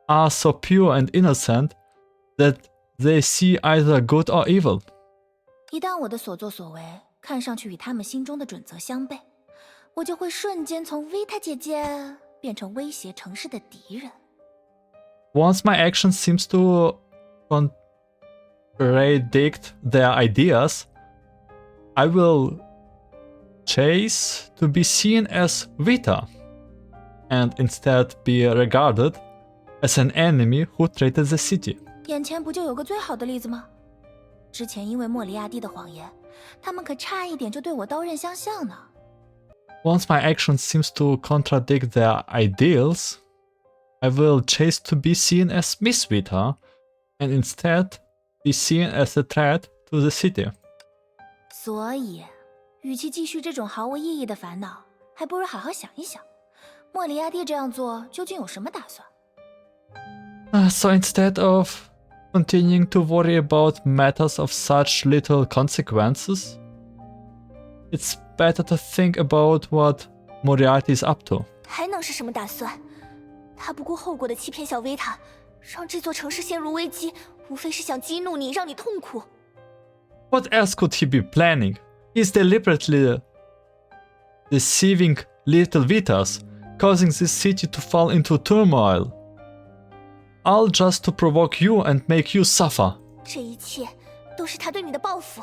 are so pure and innocent that they see either good or evil. 一旦我的所作所为看上去与他们心中的准则相悖，我就会瞬间从 Vita 姐姐变成威胁城市的敌人。 Once my action seems to contradict their ideas, I will chase to be seen as Vita, and instead be regarded as an enemy who traited the city. 眼前不就有个最好的例子吗？之前因为莫里亚蒂的谎言，他们可差一点就对我刀刃相向呢。 Once my action seems to contradict their ideals, I will chase to be seen as Miss Vita, and instead be seen as a threat to the city. 所以，与其继续这种毫无意义的烦恼，还不如好好想一想，莫里亚蒂这样做究竟有什么打算？ So instead of continuing to worry about matters of such little consequences, it's better to think about what Moriarty is up to. 还能是什么打算？他不顾后果的欺骗小维塔，让这座城市陷入危机，无非是想激怒你，让你痛苦。 What else could he be planning? He's deliberately deceiving little Vitas, causing this city to fall into turmoil. All just to provoke you and make you suffer. 这一切都是他对你的报复。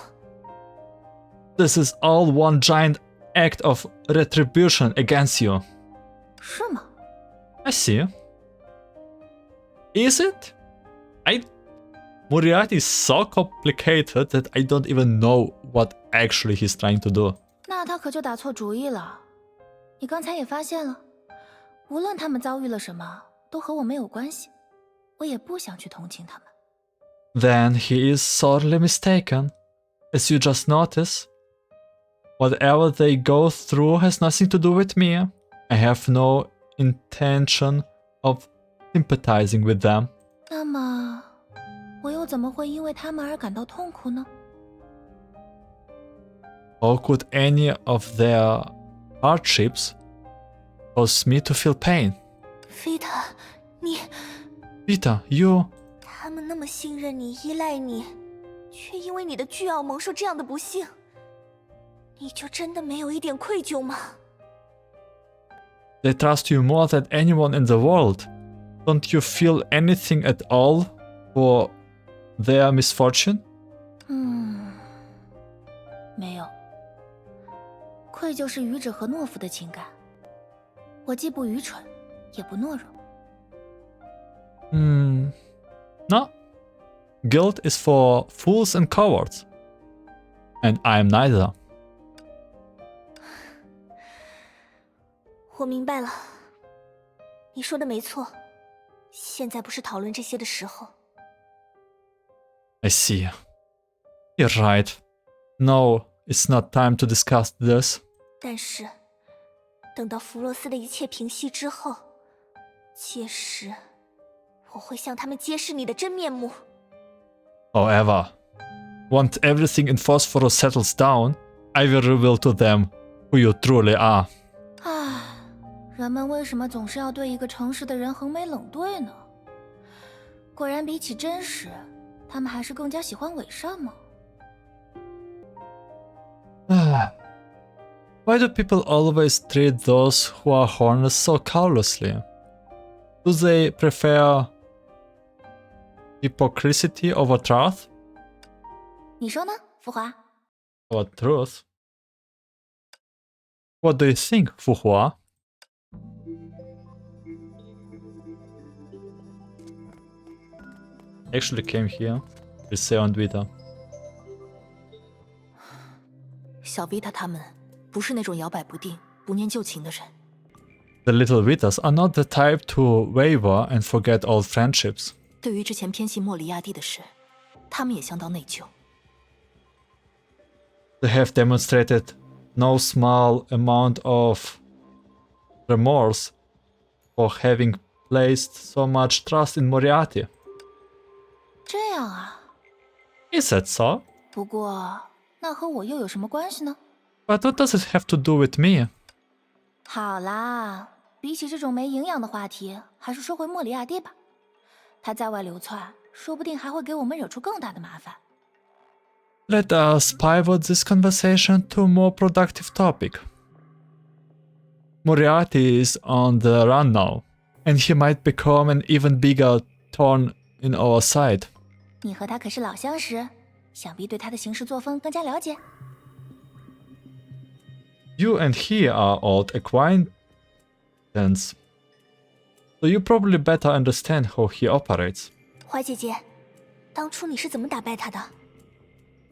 This is all one giant act of retribution against you. 是吗？ I see. Is it? Moriarty is so complicated that I don't even know what actually he's trying to do. 那他可就打错主意了。你刚才也发现了，无论他们遭遇了什么，都和我没有关系。我也不想去同情他们。 Then he is sorely mistaken. As you just noticed, whatever they go through has nothing to do with me. I have no intention of sympathizing with them. 那么，我又怎么会因为他们而感到痛苦呢？ How could any of their hardships cause me to feel pain? 菲塔，你， Vita, you... 他们那么信任你、依赖你，却因为你的倨傲蒙受这样的不幸，你就真的没有一点愧疚吗？ They trust you more than anyone in the world. Don't you feel anything at all for their misfortune? 没有。愧疚是愚者和懦夫的情感，我既不愚蠢，也不懦弱。 No. Guilt is for fools and cowards. And I am neither. 我明白了，你说的没错，现在不是讨论这些的时候。 I see. You're right. No, it's not time to discuss this. 但是，等到弗洛斯的一切平息之后，届时我会向他们揭示你的真面目。 However, once everything in Phosphorus settles down, I will reveal to them who you truly are. 人们为什么总是要对一个诚实的人横眉冷对呢？果然，比起真实，他们还是更加喜欢伪善吗？ Why do people always treat those who are honest so callously? Do they prefer hypocrisy over truth? 你说呢，浮华？ Or truth? What do you think, Fu Hua? Actually came here with Cyans and Vita. 小 Vita 他们不是那种摇摆不定、不念旧情的人。The little Vitas are not the type to waver and forget old friendships. 对于之前偏信莫里亚蒂的事，他们也相当内疚。They have demonstrated no small amount of remorse for having placed so much trust in Moriarty. 这样啊。 Is that so? 不过，那和我又有什么关系呢？ But what does it have to do with me? 好啦，比起这种没营养的话题，还是说回莫里亚蒂吧。他在外流窜，说不定还会给我们惹出更大的麻烦。 Let us pivot this conversation to a more productive topic. Moriarty is on the run now, and he might become an even bigger thorn in our side. 你和他可是老相识，想必对他的行事作风更加了解。 You and he are old acquaintance, so you probably better understand how he operates. 花姐姐，当初你是怎么打败他的？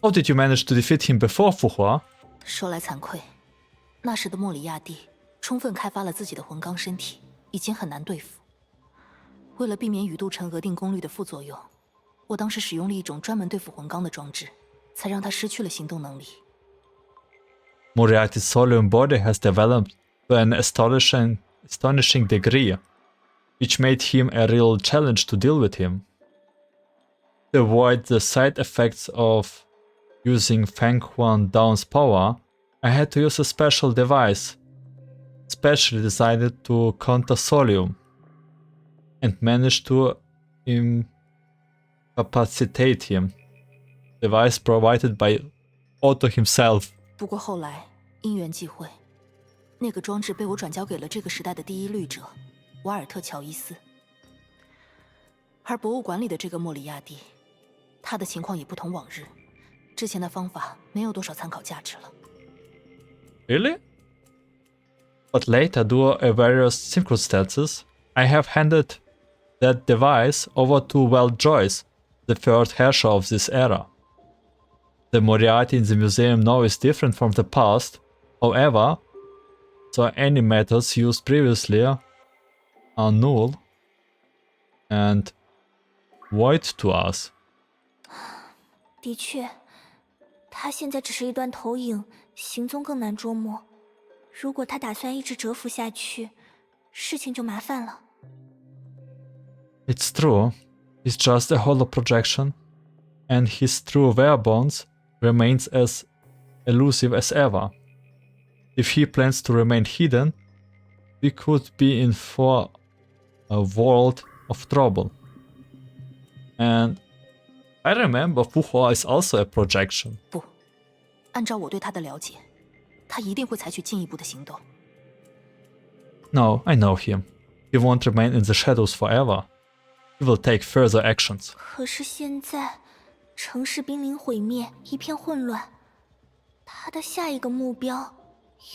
How did you manage to defeat him before, Fu Hua? 说来惭愧，那时的莫里亚蒂充分开发了自己的魂钢身体，已经很难对付。为了避免宇度成额定功率的副作用，我当时使用了一种专门对付魂钢的装置，才让他失去了行动能力。 Moriarty's Solium body has developed to an astonishing degree, which made him a real challenge to deal with him. To avoid the side effects of using Feng Huan Dawn's power, I had to use a special device, specially designed to counter Solium, and managed to incapacitate him. Device provided by Otto himself. 不过后来因缘际会，那个装置被我转交给了这个时代的第一律者瓦尔特·乔伊斯。而博物馆里的这个莫里亚蒂，他的情况也不同往日，之前的方法没有多少参考价值了。Really? But later, due to various circumstances, I have handed that device over to Well Joyce, the third herrscher of this era. The Moriarty in the museum now is different from the past, however, so any methods used previously are null and void to us. 的确，他现在只是一段投影，行踪更难捉摸。如果他打算一直蛰伏下去，事情就麻烦了。 It's true, he's just a hollow projection, and his true whereabouts remains as elusive as ever. If he plans to remain hidden, we could be in for a world of trouble. And I remember Fu Hua is also a projection. 不，按照我对他的了解，他一定会采取进一步的行动。No, I know him. He won't remain in the shadows forever. He will take further actions. 可是现在，城市濒临毁灭，一片混乱。他的下一个目标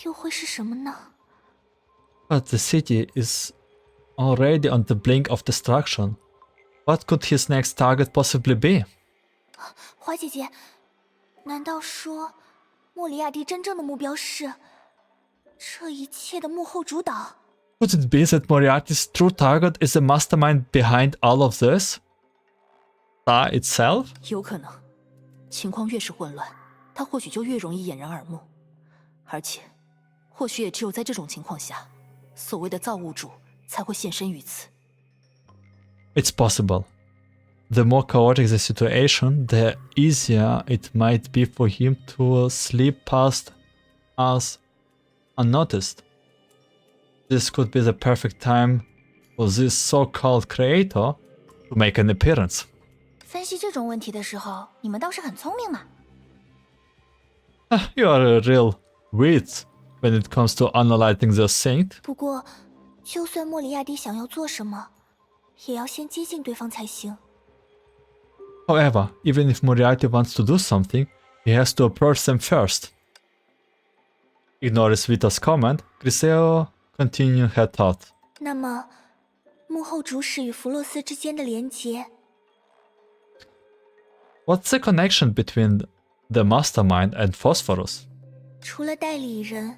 又会是什么呢？ But the city is already on the blink of destruction. What could his next target possibly be? 花姐姐，难道说莫里亚蒂真正的目标是这一切的幕后主导？ Could it be that Moriarty's true target is the mastermind behind all of this? Star itself? 有可能，情况越是混乱，他或许就越容易掩人耳目，而且，或许也只有在这种情况下，所谓的造物主才会现身于此。 It's possible. The more chaotic the situation, the easier it might be for him to slip past us unnoticed. this could be the perfect time for this so-called creator to make an appearance. 分析这种问题的时候，你们倒是很聪明嘛。You are a real wit when it comes to analyzing the saint. 不过，就算莫里亚蒂想要做什么，也要先接近对方才行。However, even if Moriarty wants to do something, he has to approach them first. Ignores Vita's comment, Griseo continued her thought. 那么，幕后主使与弗洛斯之间的连结， What's the connection between the mastermind and Phosphorus? 除了代理人，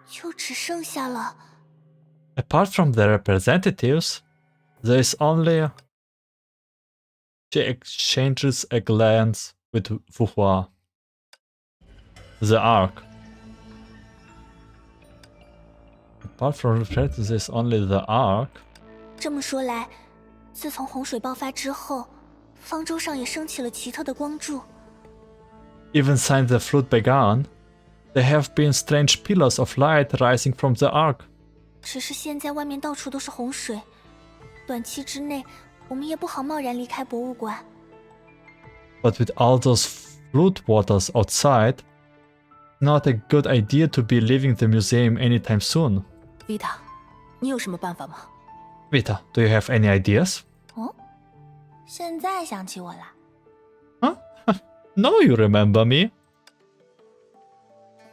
就只剩下了 Apart from the representatives, there is only... She exchanges a glance with Fuhua. The Ark. Apart from representatives, there is only the Ark. 这么说来，自从洪水爆发之后，方舟上也升起了奇特的光柱。 Even since the flood began, there have been strange pillars of light rising from the Ark. 只是现在外面到处都是洪水，短期之内我们也不好贸然离开博物馆。 But with all those flood waters outside, not a good idea to be leaving the museum anytime soon. Vita，你有什么办法吗？ Vita, do you have any ideas? 哦，现在想起我了。 Huh? Now you remember me.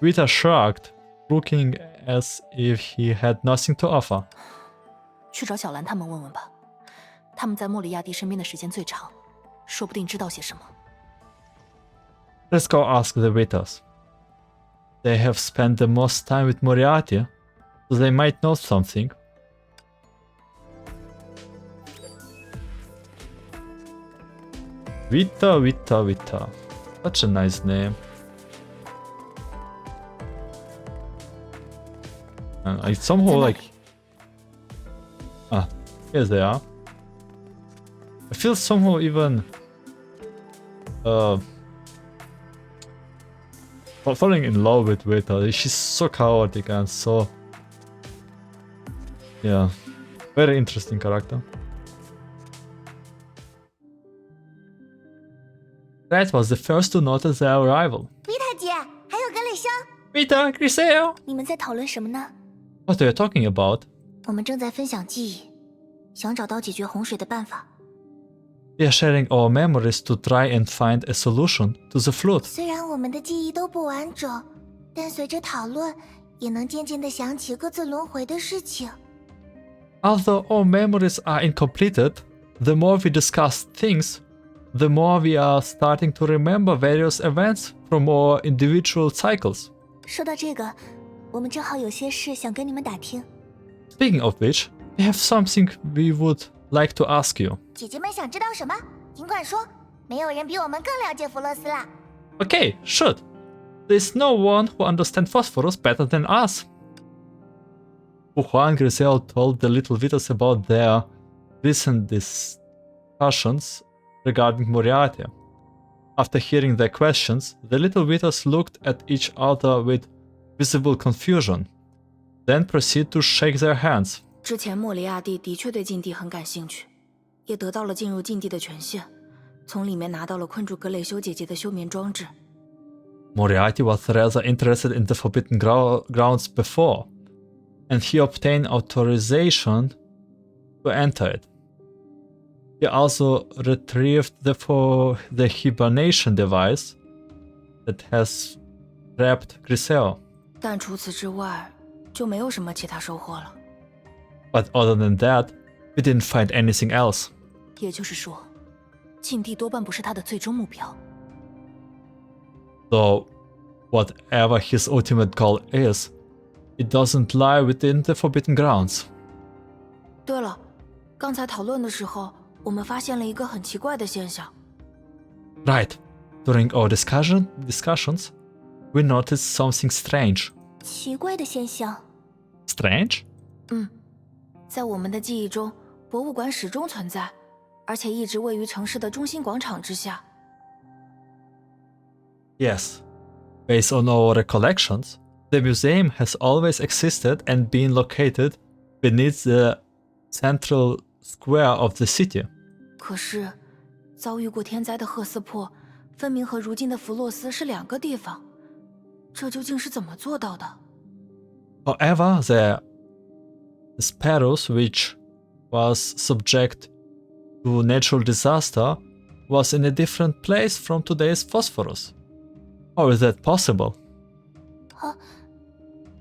Vita shrugged, looking as if he had nothing to offer. 去找小兰他们问问吧，他们在莫里亚蒂身边的时间最长，说不定知道些什么。 Let's go ask the Vitas. They have spent the most time with Moriarty, so they might know something. Vita, Vita, Vita. Such a nice name. And I somehow like... Ah, here they are. I feel somehow even... falling in love with Vita. She's so chaotic and so... Yeah. Very interesting character. Red was the first to notice their arrival. 维塔姐，还有格蕾香， Vita, Griseo! 你们在讨论什么呢？ What are you talking about? 我们正在分享记忆，想找到解决洪水的办法。 We are sharing our memories to try and find a solution to the flood. 虽然我们的记忆都不完整，但随着讨论，也能渐渐地想起各自轮回的事情。 Although our memories are incompleted, the more we discuss things, the more we are starting to remember various events from our individual cycles. 说到这个，我们正好有些事想跟你们打听。 Speaking of which, we have something we would like to ask you. 姐姐们想知道什么，尽管说，没有人比我们更了解弗洛斯啦。 Okay, shoot. There's no one who understands Phosphorus better than us. Fuhua and Grisel told the little Vitas about their recent discussions regarding Moriarty. After hearing their questions, the little Vitas looked at each other with visible confusion, then proceeded to shake their hands. 之前莫里亚蒂的确对禁地很感兴趣，也得到了进入禁地的权限，从里面拿到了困住格蕾修姐姐的休眠装置。 Moriarty was rather interested in the Forbidden Grounds before, and he obtained authorization to enter it. He also retrieved the hibernation device that has trapped Grisel. 但除此之外，就没有什么其他收获了。 But other than that, we didn't find anything else. 也就是说，禁地多半不是他的最终目标。 So, whatever his ultimate goal is, it doesn't lie within the Forbidden Grounds. 对了，刚才讨论的时候，我们发现了一个很奇怪的现象。 Right. During our discussions, we noticed something strange. 奇怪的现象。 Strange? 在我们的记忆中，博物馆始终存在，而且一直位于城市的中心广场之下。 Yes. Based on our recollections, The museum has always existed and been located beneath the central square of the city. 可是，遭遇过天灾的赫斯珀，分明和如今的弗洛斯是两个地方，这究竟是怎么做到的？ However, the Sparrows, which was subject to natural disaster, was in a different place from today's Phosphorus. How is that possible?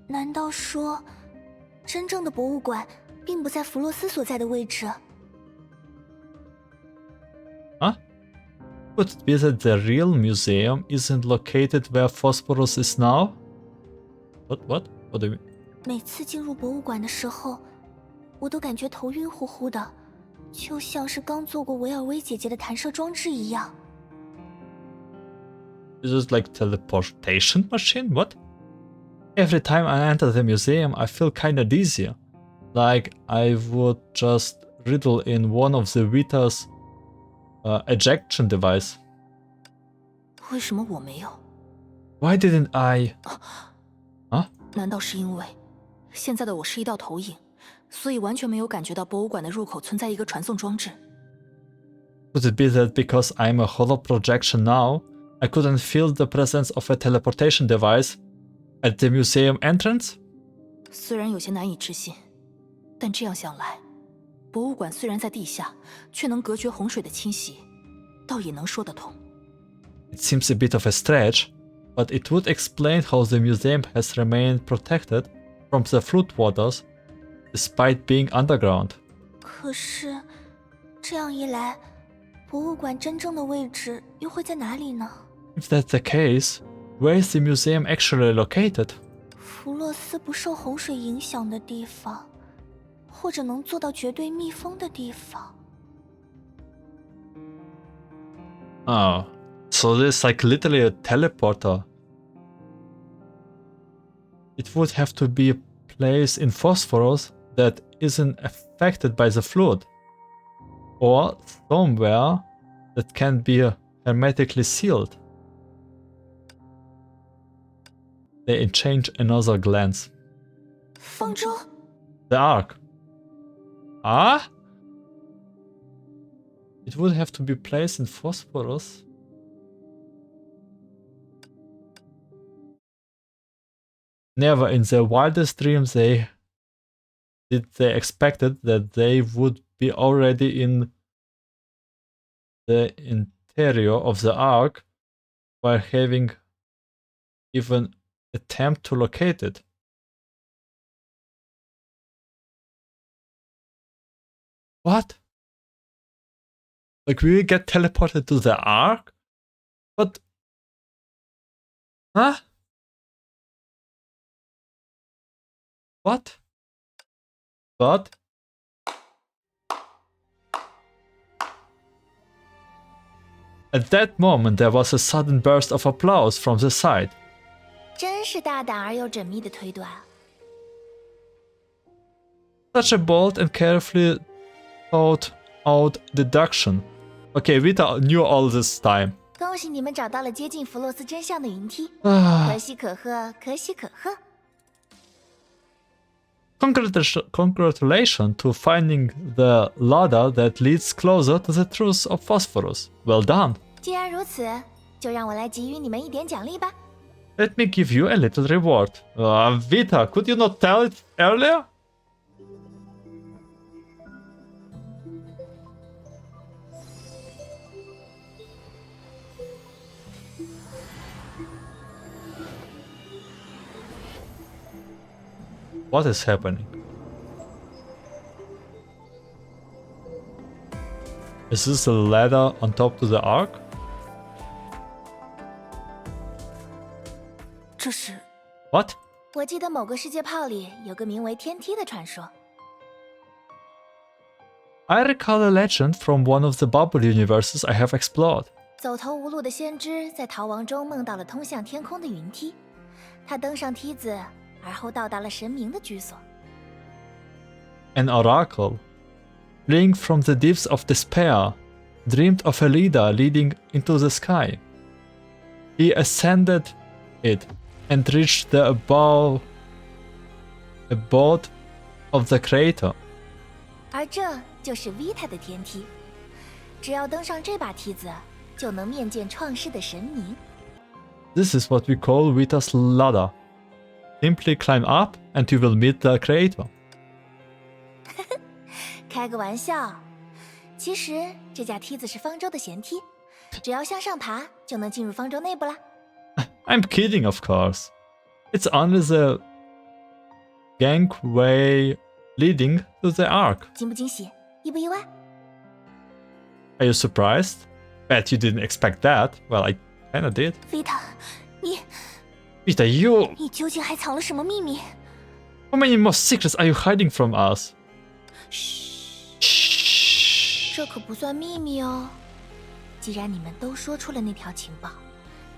难道说，真正的博物馆并不在弗洛斯所在的位置？ Huh? Could it be that the real museum isn't located where Phosphorus is now? What? What do you mean? 每次进入博物馆的时候，我都感觉头晕乎乎的，就像是刚做过维尔薇姐姐的弹射装置一样。 Is it like teleportation machine? What? Every time I enter the museum, I feel kinda dizzy. Like I would just riddle in one of the Vitas ejection device. 为什么我没有？ Why didn't I? 难道是因为现在的我是一道投影，所以完全没有感觉到博物馆的入口存在一个传送装置？ Could it be that because I'm a hollow projection now, I couldn't feel the presence of a teleportation device at the museum entrance? 虽然有些难以置信，但这样想来，博物馆虽然在地下，却能隔绝洪水的侵袭，倒也能说得通。 It seems a bit of a stretch, but it would explain how the museum has remained protected from the floodwaters despite being underground. 可是，这样一来，博物馆真正的位置又会在哪里呢？ If that's the case, where is the museum actually located? 弗洛斯不受洪水影响的地方，或者能做到绝对密封的地方。 Oh, so this is like literally a teleporter. It would have to be a place in Phosphorus that isn't affected by the flood. Or somewhere that can be hermetically sealed. They exchange another glance. 方舟， The Ark. Ah? It would have to be placed in Phosphorus. Never in their wildest dreams they expected that they would be already in the interior of the Ark while having even attempt to locate it. What? Like we get teleported to the Ark? But... Huh? What? But... At that moment, there was a sudden burst of applause from the side. 真是大胆而又缜密的推断。 Such a bold and carefully thought out deduction. Okay, Vita knew all this time. 恭喜你们找到了接近弗洛斯真相的云梯，可喜可贺，可喜可贺。 Congratulations to finding the ladder that leads closer to the truth of Phosphorus. Well done. 既然如此，就让我来给予你们一点奖励吧。 Let me give you a little reward. Vita, could you not tell it earlier? What is happening? Is this a ladder on top to the Ark? 这是 What? 我记得某个世界炮里有个名为天梯的传说。 I recall a legend from one of the bubble universes I have explored. 走投无路的先知在逃亡中梦到了通向天空的云梯，他登上梯子，而后到达了神明的居所。 An oracle, fleeing from the depths of despair, dreamed of a leader leading into the sky. He ascended it, and reach the abode of the creator. 而这就是 Vita 的天梯，只要登上这把梯子，就能面见创世的神明。This is what we call Vitas ladder. Simply climb up and you will meet the creator. 开个玩笑，其实这架梯子是方舟的舷梯，只要向上爬，就能进入方舟内部啦。I'm kidding, of course. It's only the gangway leading to the ark. 惊不惊喜？意不意外？ Are you surprised? Bet you didn't expect that. Well, I kinda did. Vita， Vita, you... 你究竟还藏了什么秘密？ How many more secrets are you hiding from us? 这可不算秘密哦。既然你们都说出了那条情报，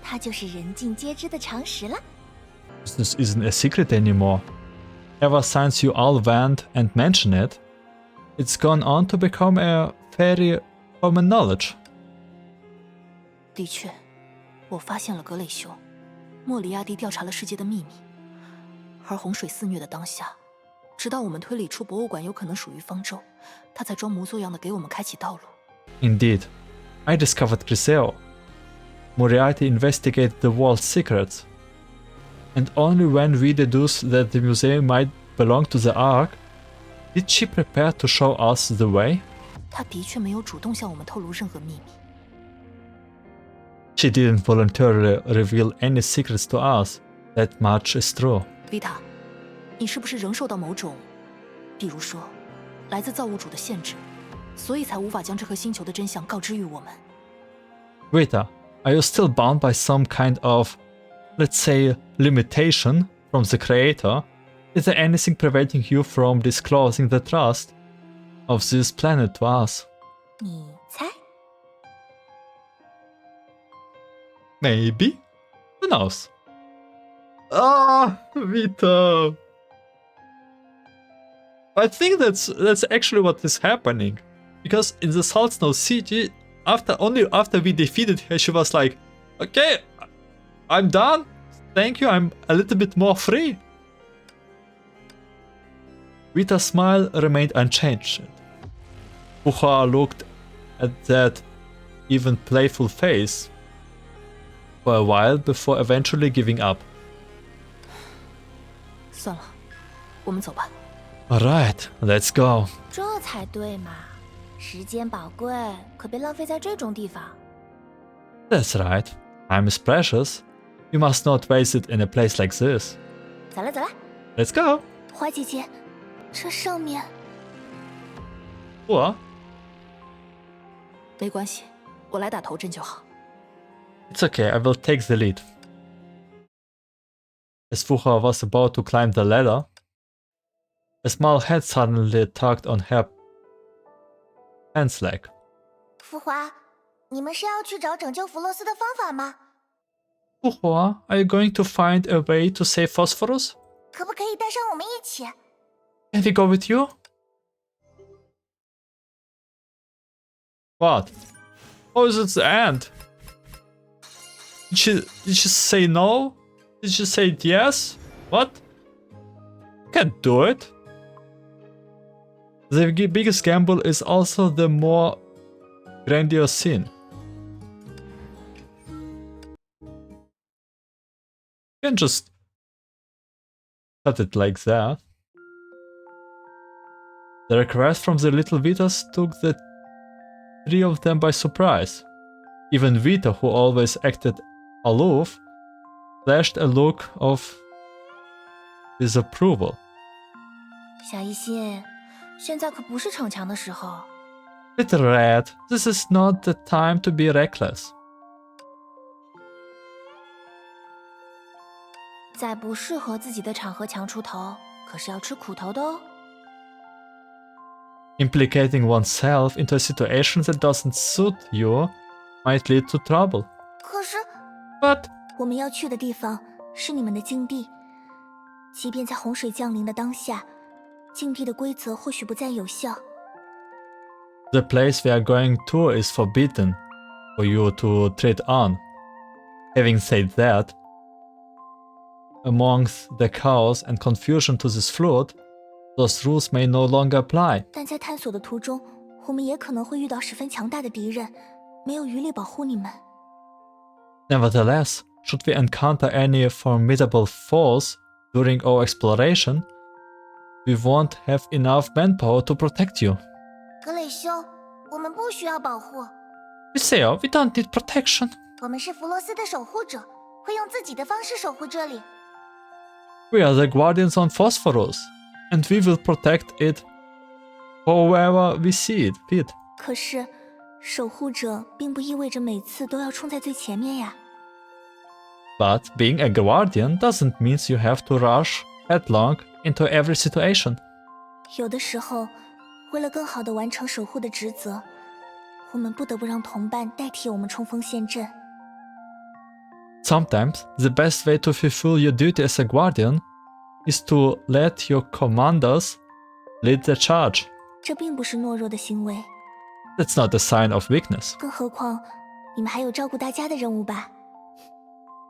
它就是人尽皆知的常识了。 This isn't a secret anymore. Ever since you all went and mentioned it, it's gone on to become a very common knowledge. 的确，我发现了格雷修，莫里亚蒂调查了世界的秘密，而洪水肆虐的当下，直到我们推理出博物馆有可能属于方舟，他才装模作样的给我们开启道路。Indeed, I discovered Griseo. Moriarty investigated the world's secrets. And only when we deduced that the museum might belong to the Ark, did she prepare to show us the way? 他的确没有主动向我们透露任何秘密。She didn't voluntarily reveal any secrets to us. That much is true. Vita， 你是不是仍受到某种，比如说，来自造物主的限制，所以才无法将这颗星球的真相告知于我们？ Vita, are you still bound by some kind of, let's say, limitation from the creator? Is there anything preventing you from disclosing the trust of this planet to us? 你猜？ Maybe? Who knows? Ah, Vita. I think that's actually what is happening. Because in the Salt Snow City, after we defeated her, she was like, okay, I'm done. Thank you, I'm a little bit more free. Vita's smile remained unchanged. Fuhua looked at that even playful face for a while before eventually giving up. 算了，我们走吧。 Alright, let's go. 这才对嘛，时间宝贵，可别浪费在这种地方。 That's right. Time is precious. You must not waste it in a place like this. 走了走了， Let's go. 花姐姐，这上面…… What? 没关系，我来打头阵就好。 It's okay, I will take the lead. As Fuhua was about to climb the ladder, a small head suddenly tugged on her pants leg. 浮华，你们是要去找拯救弗洛斯的方法吗？ Fuhua, are you going to find a way to save Phosphorus? 可不可以带上我们一起？ Can we go with you? What? Oh, is it the end? Did she say no? Did she say yes? What? Can't do it. The biggest gamble is also the more grandiose sin. You can just cut it like that. The request from the little Vitas took the three of them by surprise. Even Vita, who always acted aloof, flashed a look of disapproval. 小一心，现在可不是逞强的时候。 Little Red, this is not the time to be reckless. 在不适合自己的场合强出头，可是要吃苦头的哦。 Implicating oneself into a situation that doesn't suit you might lead to trouble. 可是， But 我们要去的地方是你们的禁地，即便在洪水降临的当下，禁地的规则或许不再有效。 the place we are going to is forbidden for you to tread on. Having said that, amongst the chaos and confusion to this flood, those rules may no longer apply. 但在探索的途中，我们也可能会遇到十分强大的敌人，没有余力保护你们。Nevertheless, should we encounter any formidable foes during our exploration, we won't have enough manpower to protect you. 格雷修，我们不需要保护， Viseo, we don't need protection. 我们是弗罗斯的守护者，会用自己的方式守护这里。 We are the guardians on Phosphorus, and we will protect it however we see it fit. 可是，守护者并不意味着每次都要冲在最前面呀。 But being a guardian doesn't mean you have to rush headlong into every situation. 有的时候，为了更好地完成守护的职责，我们不得不让同伴代替我们冲锋陷阵。 Sometimes, the best way to fulfill your duty as a guardian is to let your commanders lead the charge. 这并不是懦弱的行为， That's not a sign of weakness. 更何况你们还有照顾大家的任务吧？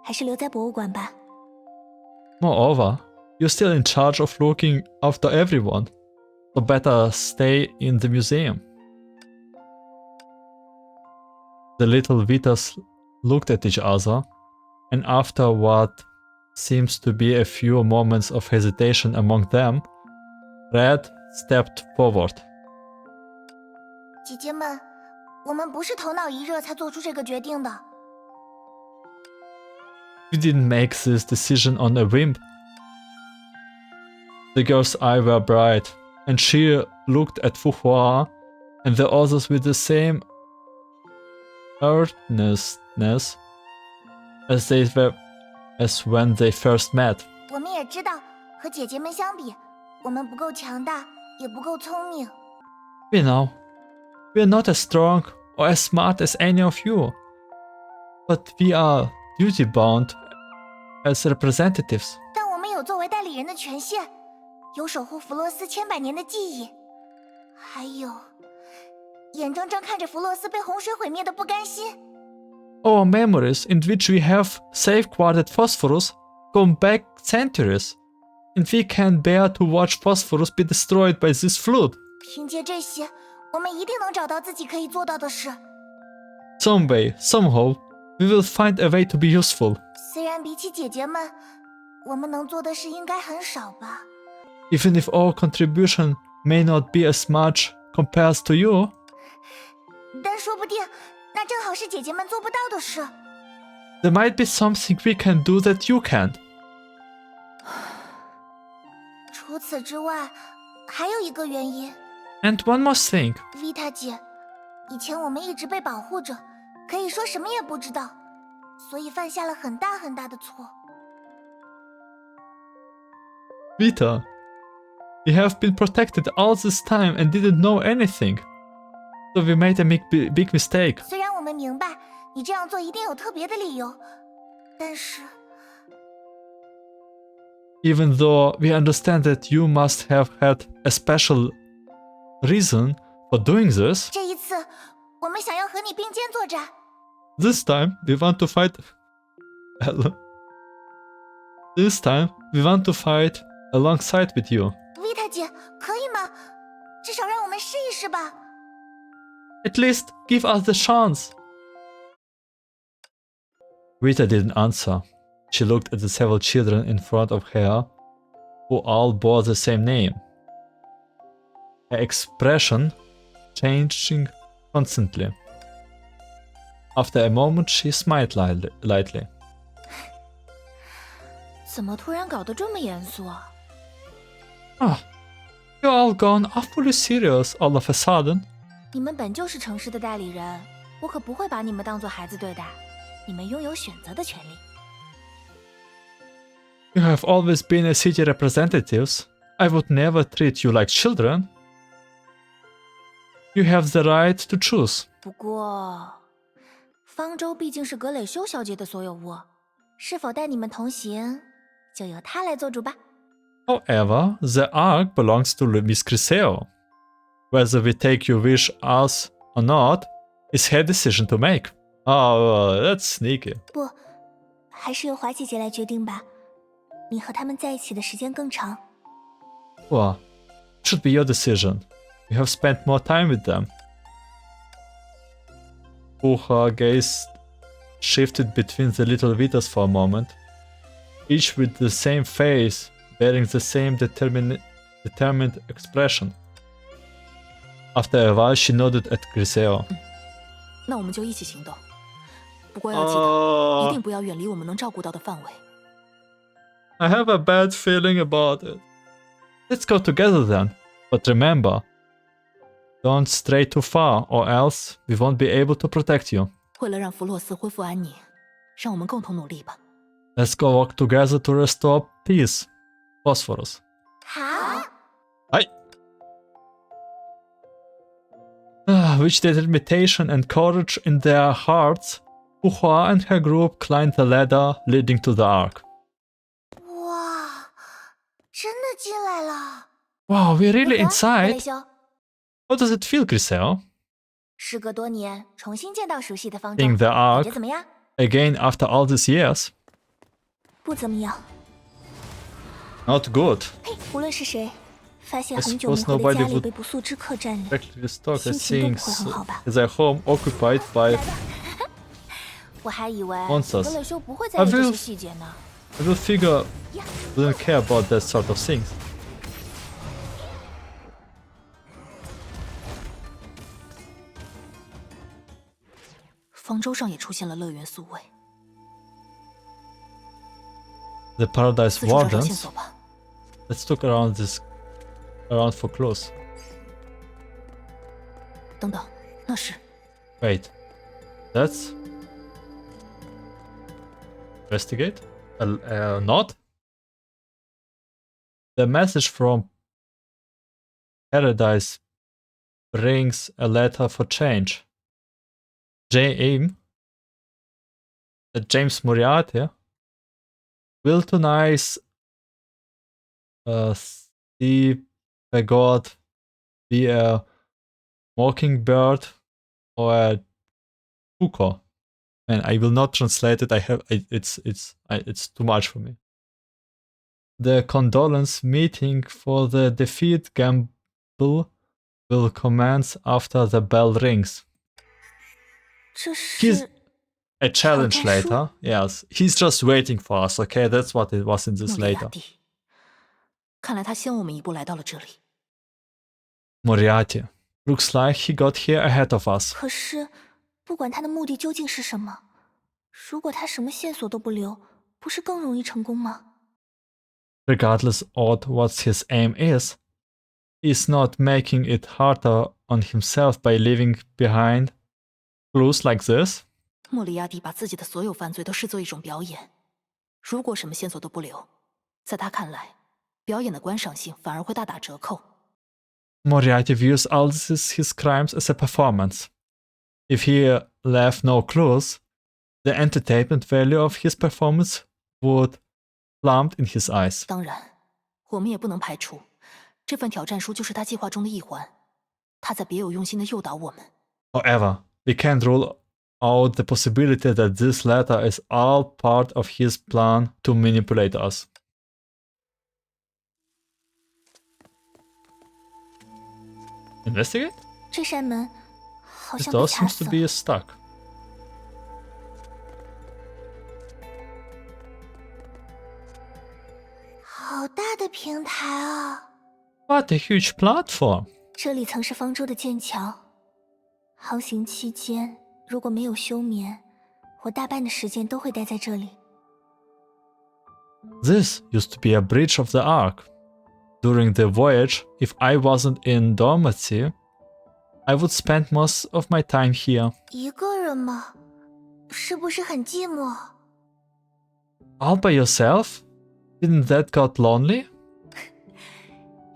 还是留在博物馆吧。 Moreover, you're still in charge of looking after everyone, so better stay in the museum. The little Vitas looked at each other, and after what seems to be a few moments of hesitation among them, Red stepped forward. 姐姐们，我们不是头脑一热才做出这个决定的。 We didn't make this decision on a whim. The girl's eyes were bright, and she looked at Fuhua and the others with the same earnestness as when they first met. 我们也知道，和姐姐们相比，我们不够强大，也不够聪明。 We know, we are not as strong or as smart as any of you, but we are duty-bound as representatives. 但我们有作为代理人的权限，有守护弗洛斯千百年的记忆，还有眼睁睁看着弗洛斯被洪水毁灭的不甘心。 Our memories in which we have safeguarded Phosphorus go back centuries, and we can't bear to watch Phosphorus be destroyed by this flood. 凭借这些，我们一定能找到自己可以做到的事。 Some way, somehow, we will find a way to be useful. 虽然比起姐姐们，我们能做的事应该很少吧。 Even if our contribution may not be as much compared to you, 但说不定，那正好是姐姐们做不到的事。 there might be something we can do that you can't. 除此之外，还有一个原因。 And one more thing. Vita 姐，以前我们一直被保护着，可以说什么也不知道，所以犯下了很大很大的错。 Vita, we have been protected all this time and didn't know anything. So we made a big mistake. 虽然我们明白你这样做一定有特别的理由，但是 Even though we understand that you must have had a special reason for doing this, 这一次我们想要和你并肩作战。 this time we want to fight. This time we want to fight alongside with you. Vita 姐，可以吗？至少让我们试一试吧。 At least give us the chance. Vita didn't answer. She looked at the several children in front of her, who all bore the same name. Her expression changing constantly. After a moment, she smiled lightly. 怎么突然搞得这么严肃啊？ Ah, you're all gone awfully serious all of a sudden. 你们本就是城市的代理人，我可不会把你们当做孩子对待。你们拥有选择的权利。 You have always been a city representatives. I would never treat you like children. You have the right to choose. 不过，方舟毕竟是格蕾修小姐的所有物，是否带你们同行，就由她来做主吧。 However, the Ark belongs to Miss Criseo. Whether we take your wish as or not is her decision to make. Oh, that's sneaky. 不，还是由华姐姐来决定吧。你和他们在一起的时间更长。Well, it should be your decision. You have spent more time with them. Her gaze shifted between the little Vitas for a moment, each with the same face, bearing the same determined expression. After a while, she nodded at Griseo. 那我们就一起行动。不过要记得，一定不要远离我们能照顾到的范围。I have a bad feeling about it. Let's go together then. But remember, don't stray too far, or else we won't be able to protect you. 为了让弗洛斯恢复安宁，让我们共同努力吧。Let's go work together to restore peace. Phosphorus. 好。 Hi. With determination and courage in their hearts, Puhua and her group climbed the ladder leading to the Ark. 哇，真的进来了！ Wow, we're really 如何 inside. 雷修 How does it feel, Grisel? 时隔多年，重新见到熟悉的方舟， Seeing the 感 Ark 觉怎么样？ again after all these years? 不怎么样。 Not good. 嘿，无论是谁，发现 I 很久没 suppose 回的 nobody 家里 would 被不速之客占领， Practically stuck 心 as 情都不 things 会很好吧？ their home occupied by 我还以为 monsters. 格雷修不会在意这些细节呢。 I will figure wouldn't care about that sort of things. 方舟上也出现了乐园宿卫， The Paradise 四处找找线 Wardens. 索吧。 Let's look around for clues. 等等，那是 Wait. That's investigate? Not? The message from Paradise brings a letter for change. James Moriarty will tonight see the god be a mockingbird or a cuckoo. And I will not translate it. It's too much for me. The condolence meeting for the defeat gamble will commence after the bell rings. 这 He's 是 a challenge 挑战书？ later. Yes, he's just waiting for us. Okay, that's what it was in this 莫里亚 later. 蒂。看来他先我们一步来到了这里。 Moriarty. Looks like he got here ahead of us. 可是，不管他的目的究竟是什么，如果他什么线索都不留，不是更容易成功吗？ Regardless of what his aim is, he's not making it harder on himself by leaving behind clues like this. 莫里亚蒂把自己的所有犯罪都视作一种表演，如果什么线索都不留，在他看来，表演的观赏性反而会大打折扣。 Moriarty views all his crimes as a performance. If he left no clues, the entertainment value of his performance would plummet in his eyes. 当然，我们也不能排除，这份挑战书就是他计划中的一环，他在别有用心的诱导我们。 However, we can't rule out the possibility that this letter is all part of his plan to manipulate us. Investigate? 这扇门好 This 像被 door 卡 seems 死 to 了。 be stuck. 好大的平台啊！ What a huge platform! 这里曾是方舟的剑桥。航行期间，如果没有休眠，我大半的时间都会待在这里。 This used to be a bridge of the Ark. During the voyage, if I wasn't in dormancy, I would spend most of my time here. 一个人吗？是不是很寂寞？ All by yourself? Didn't that got lonely?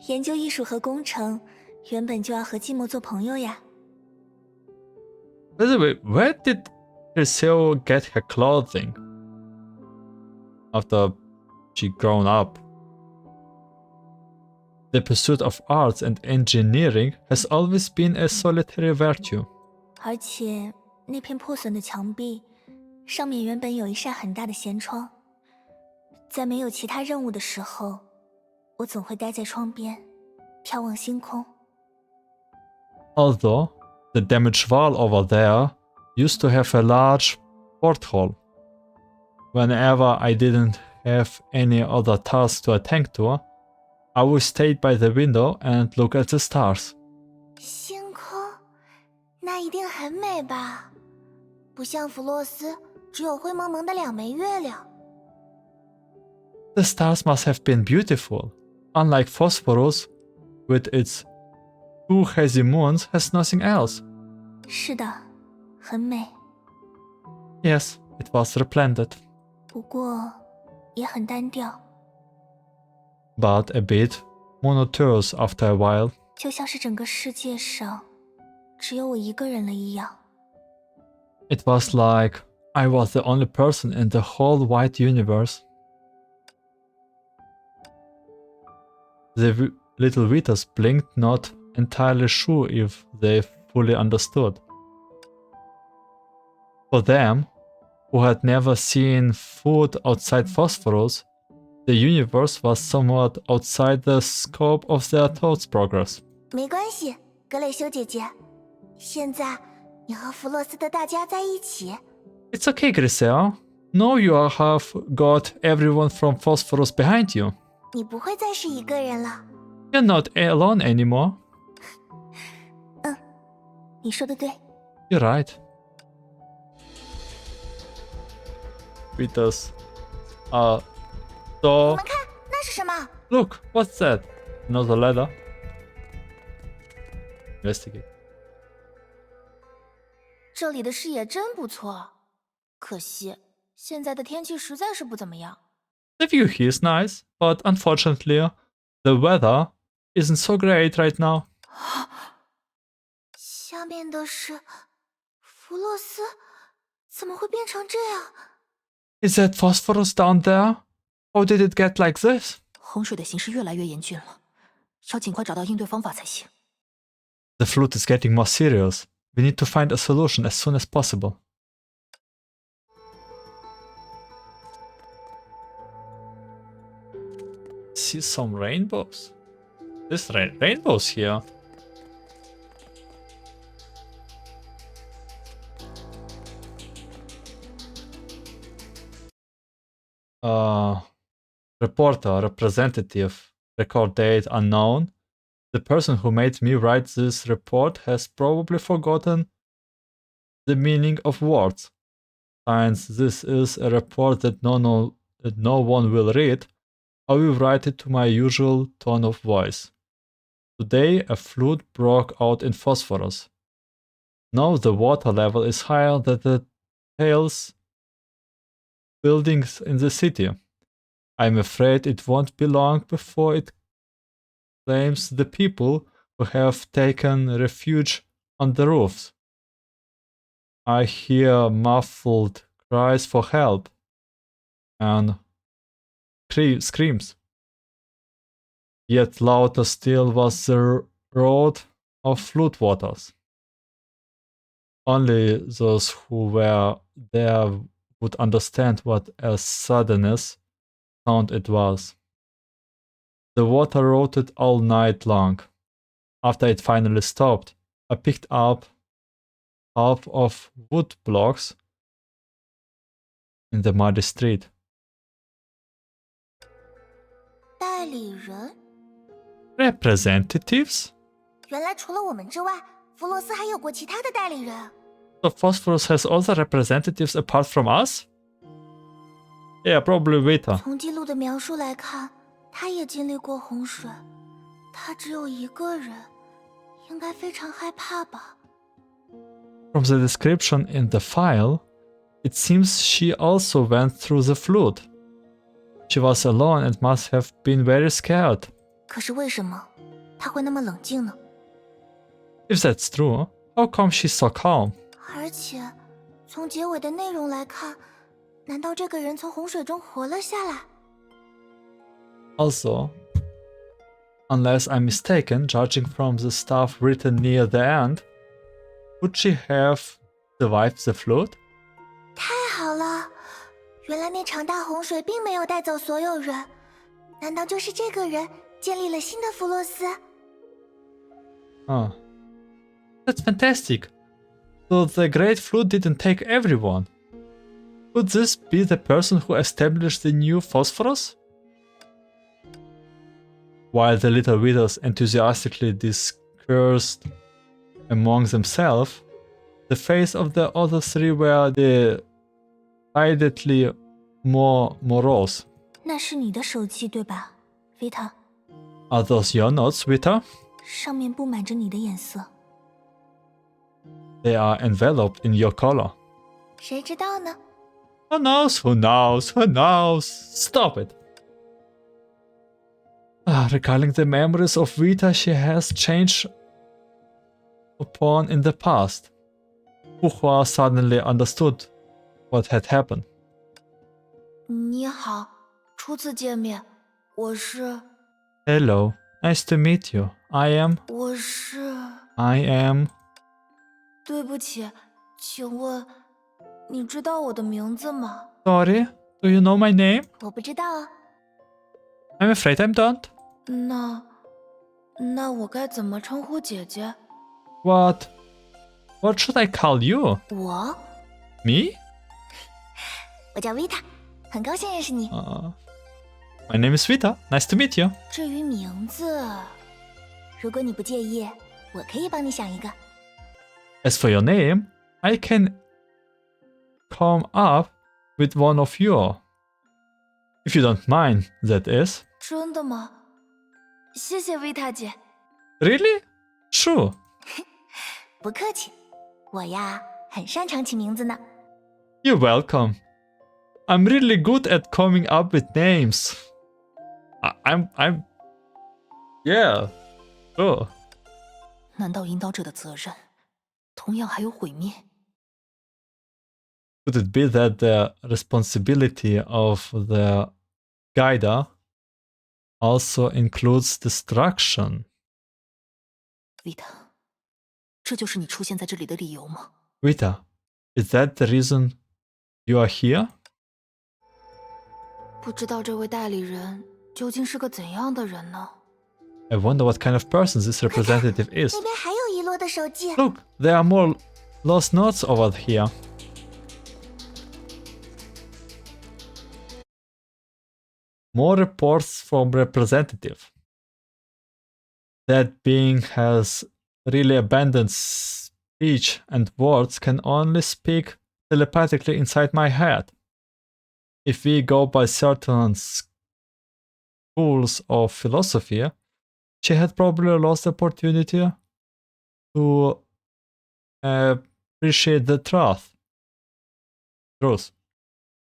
研究艺术和工程，原本就要和寂寞做朋友呀。 By the way, where did Griseo get her clothing? After she grown up. The pursuit of arts and engineering has always been a solitary virtue. 而且那片破损的墙壁，上面原本有一扇很大的舷窗，在没有其他任务的时候，我总会待在窗边，眺望星空。Although the damaged wall over there used to have a large porthole. Whenever I didn't have any other tasks to attend to, I would stay by the window and look at the stars. 星空，那一定很美吧？不像弗洛斯，只有灰蒙蒙的2枚月亮。The stars must have been beautiful. Unlike Phosphorus, with its 2 hazy moons, has nothing else. 是的，很美， Yes, it was resplendent, 不过也很单调， but a bit monotonous after a while. 就像是整个世界上只有我一个人了一样。 It was like I was the only person in the whole wide universe. The little Vitas blinked, not entirely sure if they fully understood. For them, who had never seen food outside Phosphorus, the universe was somewhat outside the scope of their thoughts progress. 没关系，格蕾修姐姐，现在你和弗洛斯的大家在一起。 It's okay, Grisel. Now you have got everyone from Phosphorus behind you. 你不会再是一个人了。 You're not alone anymore. 你说的对。 You're right. Vitas. So 你们看，那是什么？ look, what's that? Another ladder. Investigate. 这里的视野真不错，可惜现在的天气实在是不怎么样。 The view here is nice, but unfortunately, the weather isn't so great right now. 下面的是弗洛斯，怎么会变成这样？ Is that Phosphorus down there? How did it get like this? 洪水的形势越来越严峻了，要尽快找到应对方法才行。 The flood is getting more serious. We need to find a solution as soon as possible. See some rainbows. There's rainbows here. Reporter, representative, record date unknown. The person who made me write this report has probably forgotten the meaning of words. Since this is a report that no one will read, I will write it to my usual tone of voice. Today, a flood broke out in Phosphorus. Now the water level is higher than the tallest buildings in the city. I'm afraid it won't be long before it claims the people who have taken refuge on the roofs. I hear muffled cries for help and screams. Yet louder still was the roar of floodwaters. Only those who were there would understand what a suddenness sound it was. The water rotted all night long. After it finally stopped, I picked up half of wood blocks in the muddy street. 代理人？ Representatives? 原来除了我们之外，弗洛斯还有过其他的代理人。 So Phosphorus has other representatives apart from us? Yeah, probably Vita. 从记录的描述来看，他也经历过洪水，他只有一个人，应该非常害怕吧。 From the description in the file, it seems she also went through the flood. She was alone and must have been very scared. 可是为什么他会那么冷静呢？ If that's true, how come she's so calm? 而且从结尾的内容来看，难道这个人从洪水中活了下来？ Also, unless I'm mistaken, judging from the stuff written near the end, would she have survived the flood? 太好了，原来那场大洪水并没有带走所有人，难道就是这个人建立了新的弗洛斯？ Oh. That's fantastic. So the Great Flood didn't take everyone. Could this be the person who established the new phosphorus? While the little Vitas enthusiastically discoursed among themselves, the faces of the other three were decidedly more morose. 那是你的手机对吧，维塔？ Are those your notes, Vita? 上面布满着你的眼色。 They are enveloped in your color. 谁知道呢？ Who knows? Who knows? Who knows? Stop it. Recalling the memories of Vita she has changed upon in the past, Puhua suddenly understood what had happened. 你好，初次见面，我是 Hello, nice to meet you. I am. 对不起，请问你知道我的名字吗？ Sorry, do you know my name? 我不知道啊。 I'm afraid I don't. 那我该怎么称呼姐姐？ What should I call you? 我 Me? 我叫维塔，很高兴认识你。 My name is Vita. Nice to meet you. 至于名字，如果你不介意，我可以帮你想一个。 As for your name, I can come up with one of your. If you don't mind, that is. 真的吗？谢谢维塔姐。 Really? Sure. 不客气，我呀很擅长起名字呢。 You're welcome. I'm really good at coming up with names. I'm. Yeah. Sure. 难道引导者的责任同样还有毁灭？ Could it be that the responsibility of the guider also includes destruction? 维塔，这就是你出现在这里的理由吗？ Vita, is that the reason you are here? 不知道这位代理人究竟是个怎样的人呢？ I wonder what kind of person this representative is. 那边还有遗落的手机。 Look, there are more lost notes over here. More reports from representative. That being has really abandoned speech and words can only speak telepathically inside my head. If we go by certain schools of philosophy, she had probably lost the opportunity to appreciate the truth.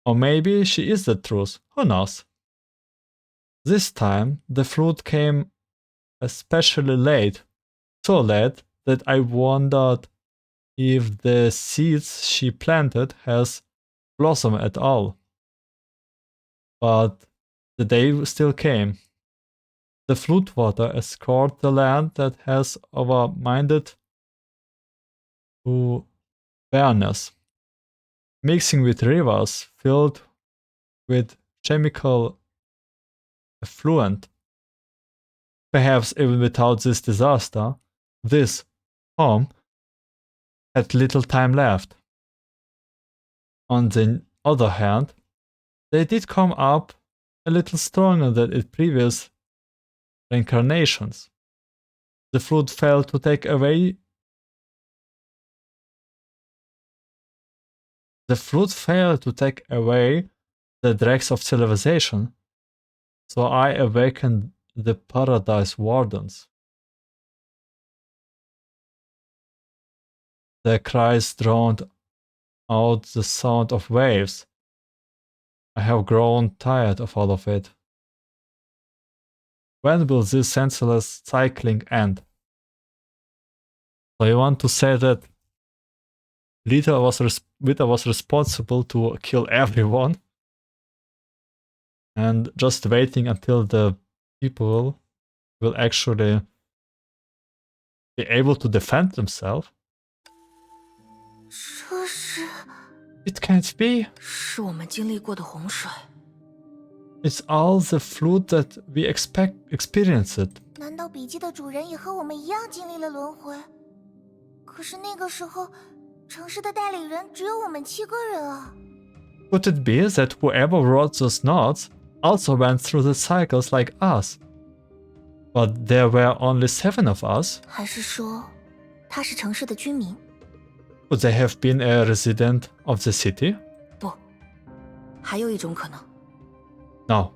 Or maybe she is the truth, who knows? This time, the flood came especially late, so late that I wondered if the seeds she planted has blossomed at all. But the day still came. The flood water escorted the land that has overmined to barrenness, mixing with rivers filled with chemical effluent. Perhaps even without this disaster, this home had little time left. On the other hand, they did come up a little stronger than in previous reincarnations. The flood failed to take away the dregs of civilization, so I awakened the Paradise Wardens. Their cries drowned out the sound of waves. I have grown tired of all of it. When will this senseless cycling end? So you want to say that Vita was responsible to kill everyone, and just waiting until the people will actually be able to defend themselves? 这是 It can't be. 是我们经历过的洪水。 It's all the flood that we experienced. 难道笔记的主人也和我们一样经历了轮回？可是那个时候，城市的代理人只有我们7个人啊。Could it be that whoever wrote those notes also went through the cycles like us? But there were only 7 of us. 还是说，他是城市的居民？ Could they have been a resident of the city? 不，还有一种可能。 No,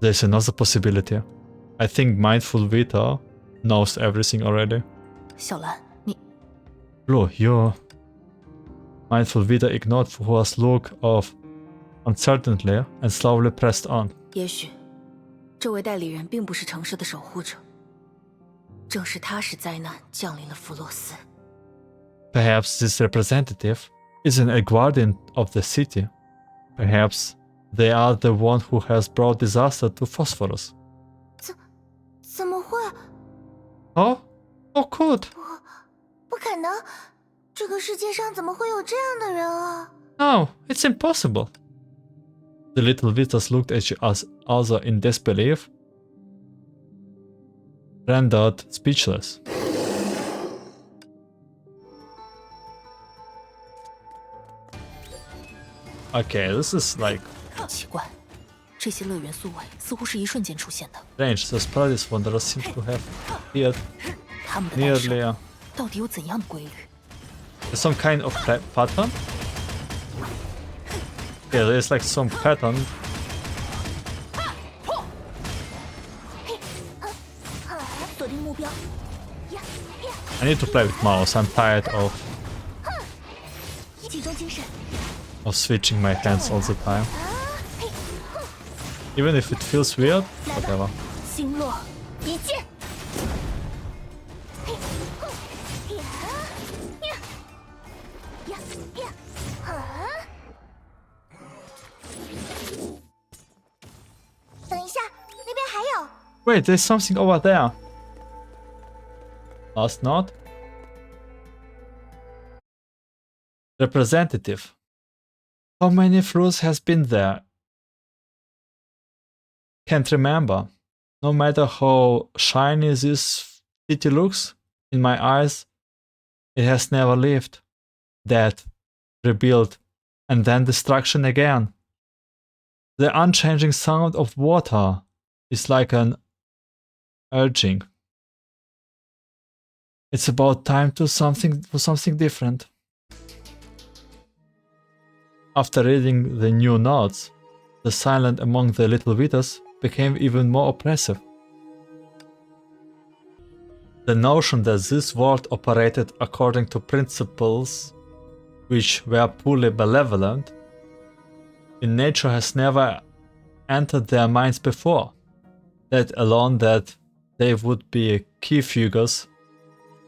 there's another possibility. I think mindful Vita knows everything already. 小兰，你 Blue, you... Mindful Vita ignored Fuhua's look of uncertainty and slowly pressed on. 也许，这位代理人并不是城市的守护者，正是他使灾难降临了弗洛斯。 Perhaps this representative isn't a guardian of the city. Perhaps they are the one who has brought disaster to Phosphorus. 怎么会？ Oh? How could? 不可能！这个世界上怎么会有这样的人啊？ No, it's impossible. The little Vitas looked at each other in disbelief, rendered speechless. Okay, this is like 奇怪，这些乐元素位似乎是一瞬间出现的。 strange. Those Paradise Wardens seem to have appeared 他们的诞生 nearly. 到底有怎样的规律？ Some kind of pattern? Yeah, there's like some pattern. 锁定目标。 I need to play with mouse. I'm tired of 集中精神。 switching my hands all the time. Even if it feels weird, whatever. 星落一剑。等一下，那边还有。 Wait, there's something over there. Last note. Representative. How many floors has been there? Can't remember. No matter how shiny this city looks, in my eyes, it has never lived. Death, rebuilt, and then destruction again. The unchanging sound of water is like an urging. It's about time to for something different. After reading the new notes, the silence among the little Vitas became even more oppressive. The notion that this world operated according to principles which were purely benevolent in nature has never entered their minds before, let alone that they would be key figures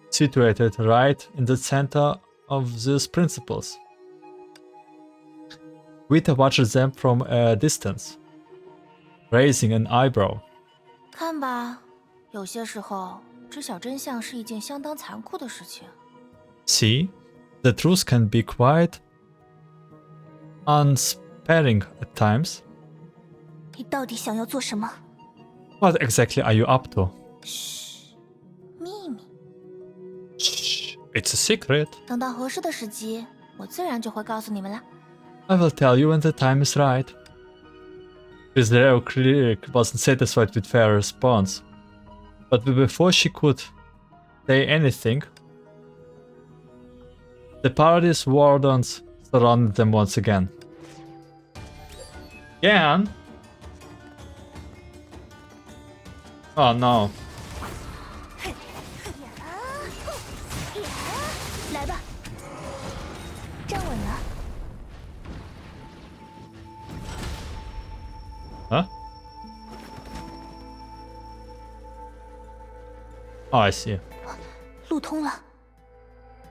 situated right in the center of these principles. Vita watched them from a distance, raising an eyebrow. 看吧，有些时候知晓真相是一件相当残酷的事情。 See, the truth can be quite unsparing at times. 你到底想要做什么？ What exactly are you up to? 嘘，秘密。 Shh, it's a secret. 等到合适的时机，我自然就会告诉你们了。 I will tell you when the time is right. Israel clearly wasn't satisfied with their response, but before she could say anything, the Paradise Wardens surrounded them once again. Again? Oh no. 来吧，站稳了。 Huh? Oh, I see. 路通了。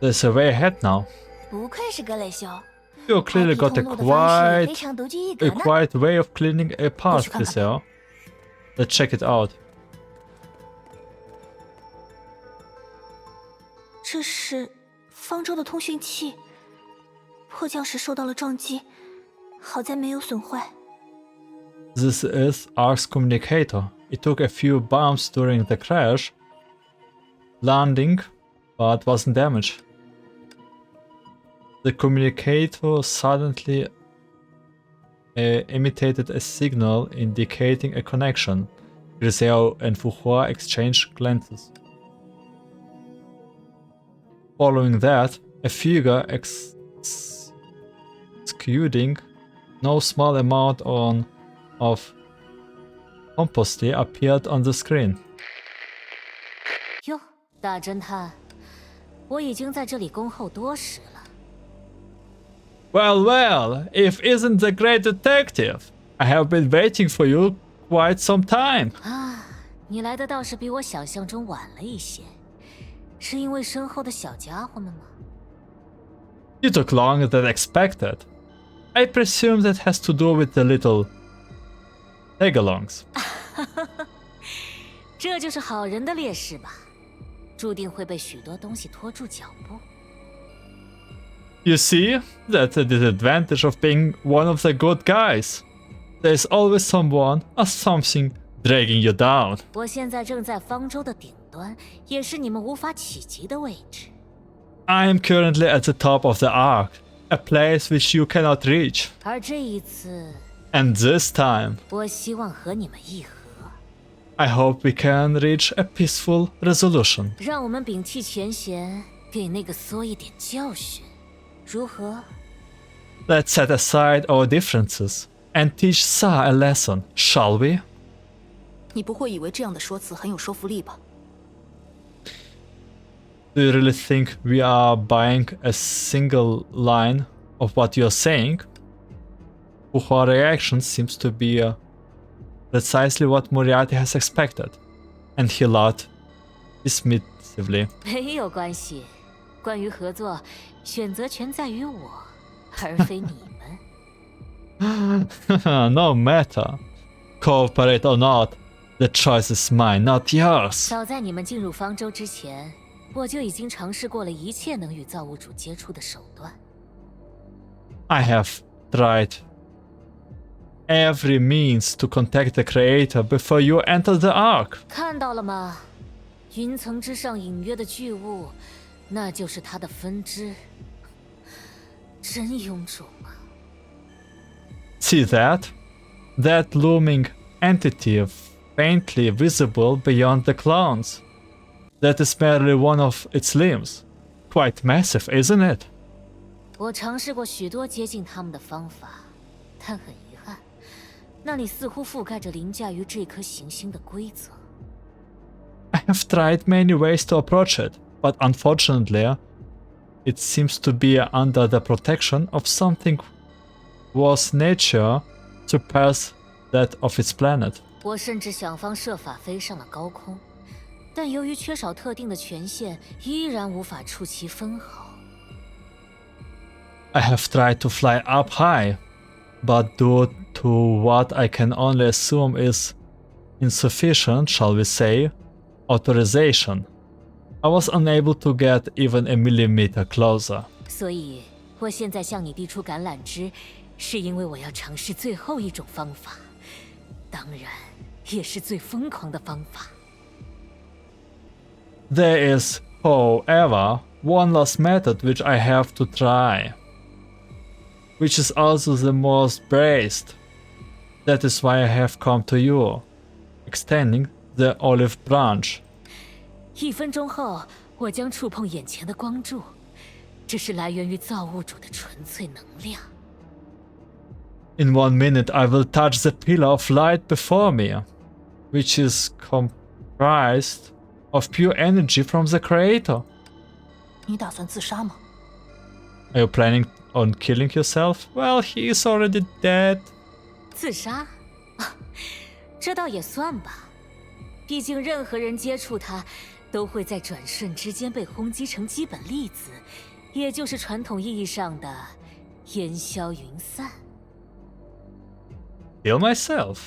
There's a way ahead now. 不愧是格雷修， You clearly got a 通路的方式非 quite 常独具一格呢。 quiet way of cleaning a path, 去看看。 Grisel. Let's check it out. 这是方舟的通讯器，迫降时受到了撞击，好在没有损坏。This is Ark's communicator. It took a few bumps during the crash, landing, but wasn't damaged. The communicator suddenly emitted a signal indicating a connection. Griseo and Fuhua exchanged glances. Following that, a figure exuding no small amount of composite appeared on the screen. 哟，大侦探，我已经在这里恭候多时了。Well, well, if isn't the great detective, I have been waiting for you quite some time. 啊，你来的倒是比我想象中晚了一些，是因为身后的小家伙们吗？ You took longer than expected. I presume that has to do with the little tagalongs. 这就是好人的劣势吧，注定会被许多东西拖住脚步。 You see, that's the disadvantage of being one of the good guys. There's always someone or something dragging you down. 我现在正在方舟的顶端，也是你们无法企及的位置。 I am currently at the top of the arc, a place which you cannot reach. 而这一次， And this time, 我希望和你们议和， I hope we can reach a peaceful resolution. 让我们摒弃前嫌，给那个梭一点教训，如何？ Let's set aside our differences and teach Sa a lesson, shall we? 你不会以为这样的说辞很有说服力吧？ Do you really think we are buying a single line of what you're saying? Fuhua's reaction seems to be precisely what Moriarty has expected, and he laughed dismissively. 没有关系，关于合作，选择权在于我，而非你们。No matter, cooperate or not, the choice is mine, not yours. 早在你们进入方舟之前，我就已经尝试过了一切能与造物主接触的手段。I have tried every means to contact the Creator before you enter the Ark. 看到了吗？云层之上隐约的巨物，那就是它的分支。真臃肿啊！ See that? That looming entity faintly visible beyond the clouds. That is merely one of its limbs. Quite massive, isn't it? 我尝试过许多接近他们的方法，但很遗憾，那里似乎覆盖着凌驾于这颗行星的规则。 I have tried many ways to approach it, but unfortunately, it seems to be under the protection of something whose nature surpasses that of its planet. 我甚至想方设法飞上了高空，但由于缺少特定的权限，依然无法触其分毫。 I have tried to fly up high, but due to what I can only assume is insufficient, shall we say, authorization, I was unable to get even a millimeter closer. 所以，我现在向你递出橄榄枝，是因为我要尝试最后一种方法，当然，也是最疯狂的方法。 There is, however, one last method which I have to try, which is also the most braced. That is why I have come to you, extending the olive branch. 1分钟后，我将触碰眼前的光柱，这是来源于造物主的纯粹能量。 In 1 minute I will touch the pillar of light before me, which is comprised of pure energy from the Creator. 你打算自杀吗？ Are you planning on killing yourself? Well, he is already dead. 自杀？这倒也算吧，毕竟任何人接触它，都会在转瞬之间被轰击成基本粒子，也就是传统意义上的烟消云散。 Kill myself?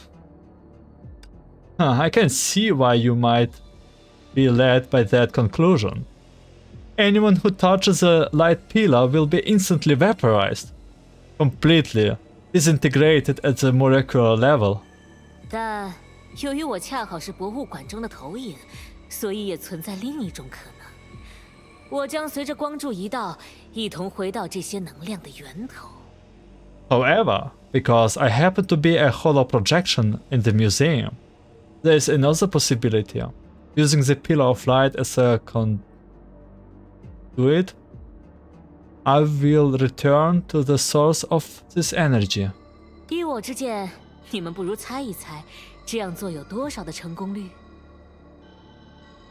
I can see why you might be led by that conclusion. anyone who touches a light pillar will be instantly vaporized, completely disintegrated at the molecular level. 但由于我恰好是博物馆中的投影，所以也存在另一种可能。我将随着光柱一道，一同回到这些能量的源头。However, because I happen to be a hollow projection in the museum, there is another possibility. Using the pillar of light as a conduit, I will return to the source of this energy. 依我之见，你们不如猜一猜，这样做有多少的成功率？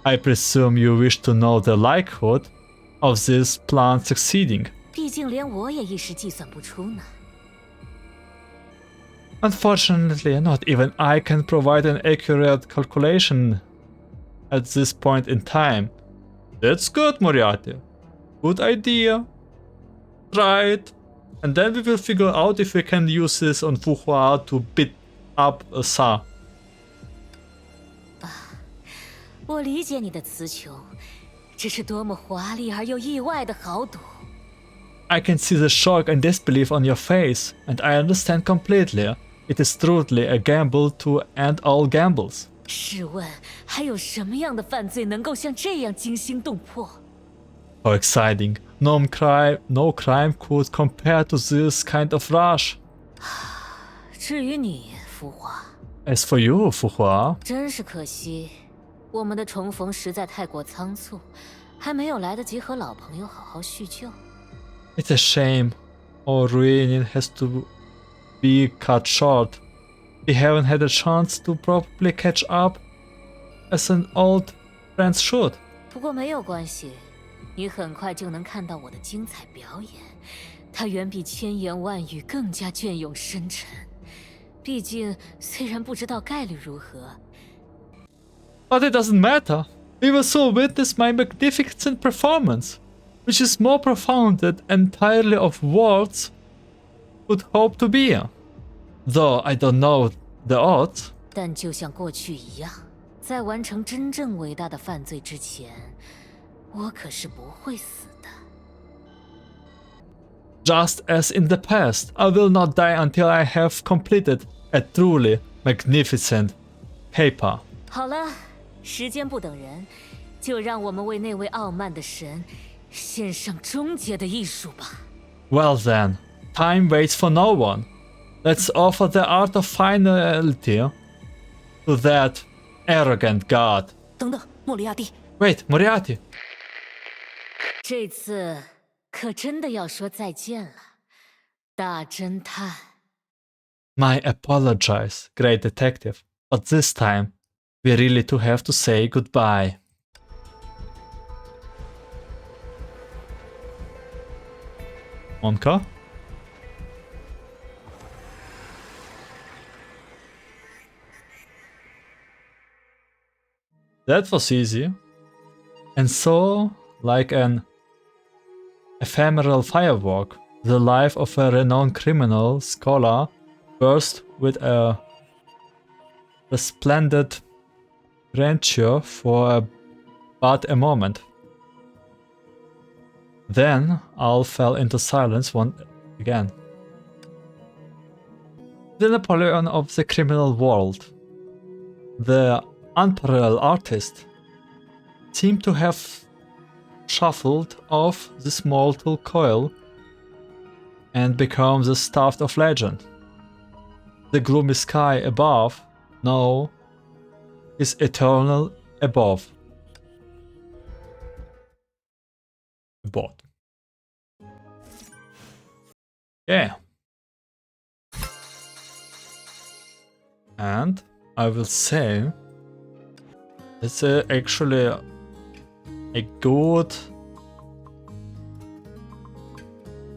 I presume you wish to know the likelihood of this plan succeeding. 毕竟连我也一时计算不出呢。 Unfortunately, not even I can provide an accurate calculation at this point in time. That's good, Moriarty. Good idea. Try it. And then we will figure out if we can use this on Fuhua to beat up Sa. 我理解你的词穷，这是多么华丽而又意外的豪赌。 I can see the shock and disbelief on your face, and I understand completely. It is truly a gamble to end all gambles. 试问，还有什么样的犯罪能够像这样惊心动魄？ How exciting. No crime could compare to this kind of rush. 至于你，浮华， As for you, Fuhua, 真是可惜，我们的重逢实在太过仓促，还没有来得及和老朋友好好叙旧。 it's a shame. Our reunion has to be cut short. We haven't had a chance to properly catch up as an old friends should. 不过没有关系，你很快就能看到我的精彩表演，它远比千言万语更加隽永深沉。毕竟，虽然不知道概率如何， But it doesn't matter. We will soon witness my magnificent performance, which is more profound than entirely of words would hope to be. Though I don't know the odds. 但就像过去一样，在完成真正伟大的犯罪之前，我可是不会死的。 Just as in the past, I will not die until I have completed a truly magnificent paper. 好了，时间不等人，就让我们为那位傲慢的神献上终结的艺术吧。 Well then, time waits for no one. Let's offer the art of finality to that arrogant god. 等等，莫里亚蒂， Wait, Moriarty. 这次可真的要说再见了，大侦探。 My apologies, great detective. But this time, we really do have to say goodbye. Honkai? That was easy. And so, like an ephemeral firework, the life of a renowned criminal scholar burst with a resplendent grandeur for but a moment. Then all fell into silence once again. The Napoleon of the criminal world, the unparalleled artist, seemed to have shuffled off this mortal coil and become the stuff of legend. The gloomy sky above now is eternal above. Abode. Yeah. And I will say it's actually a good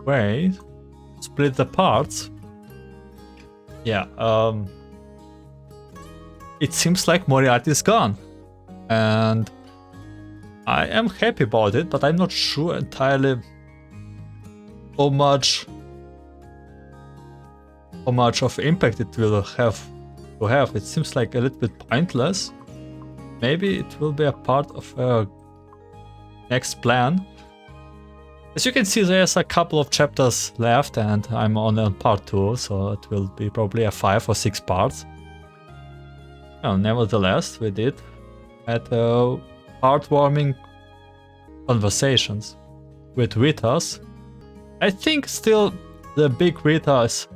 way to split the parts. Yeah, it seems like Moriarty is gone, and I am happy about it, but I'm not sure entirely how much of impact it will have to have. It seems like a little bit pointless. Maybe it will be a part of a next plan. As you can see, there's a couple of chapters left and I'm on part 2, so it will be probably a 5 or 6 parts. Well, nevertheless, we did had heartwarming conversations with Vitas. I think still the big Vita is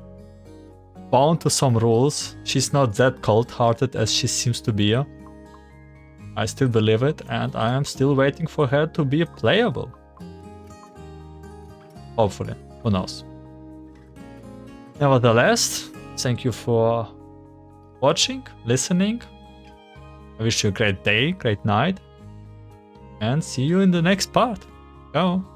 bound to some rules. She's not that cold-hearted as she seems to be. I still believe it, and I am still waiting for her to be playable. Hopefully, who knows. Nevertheless, thank you for watching, listening. I wish you a great day, great night, and see you in the next part. Ciao!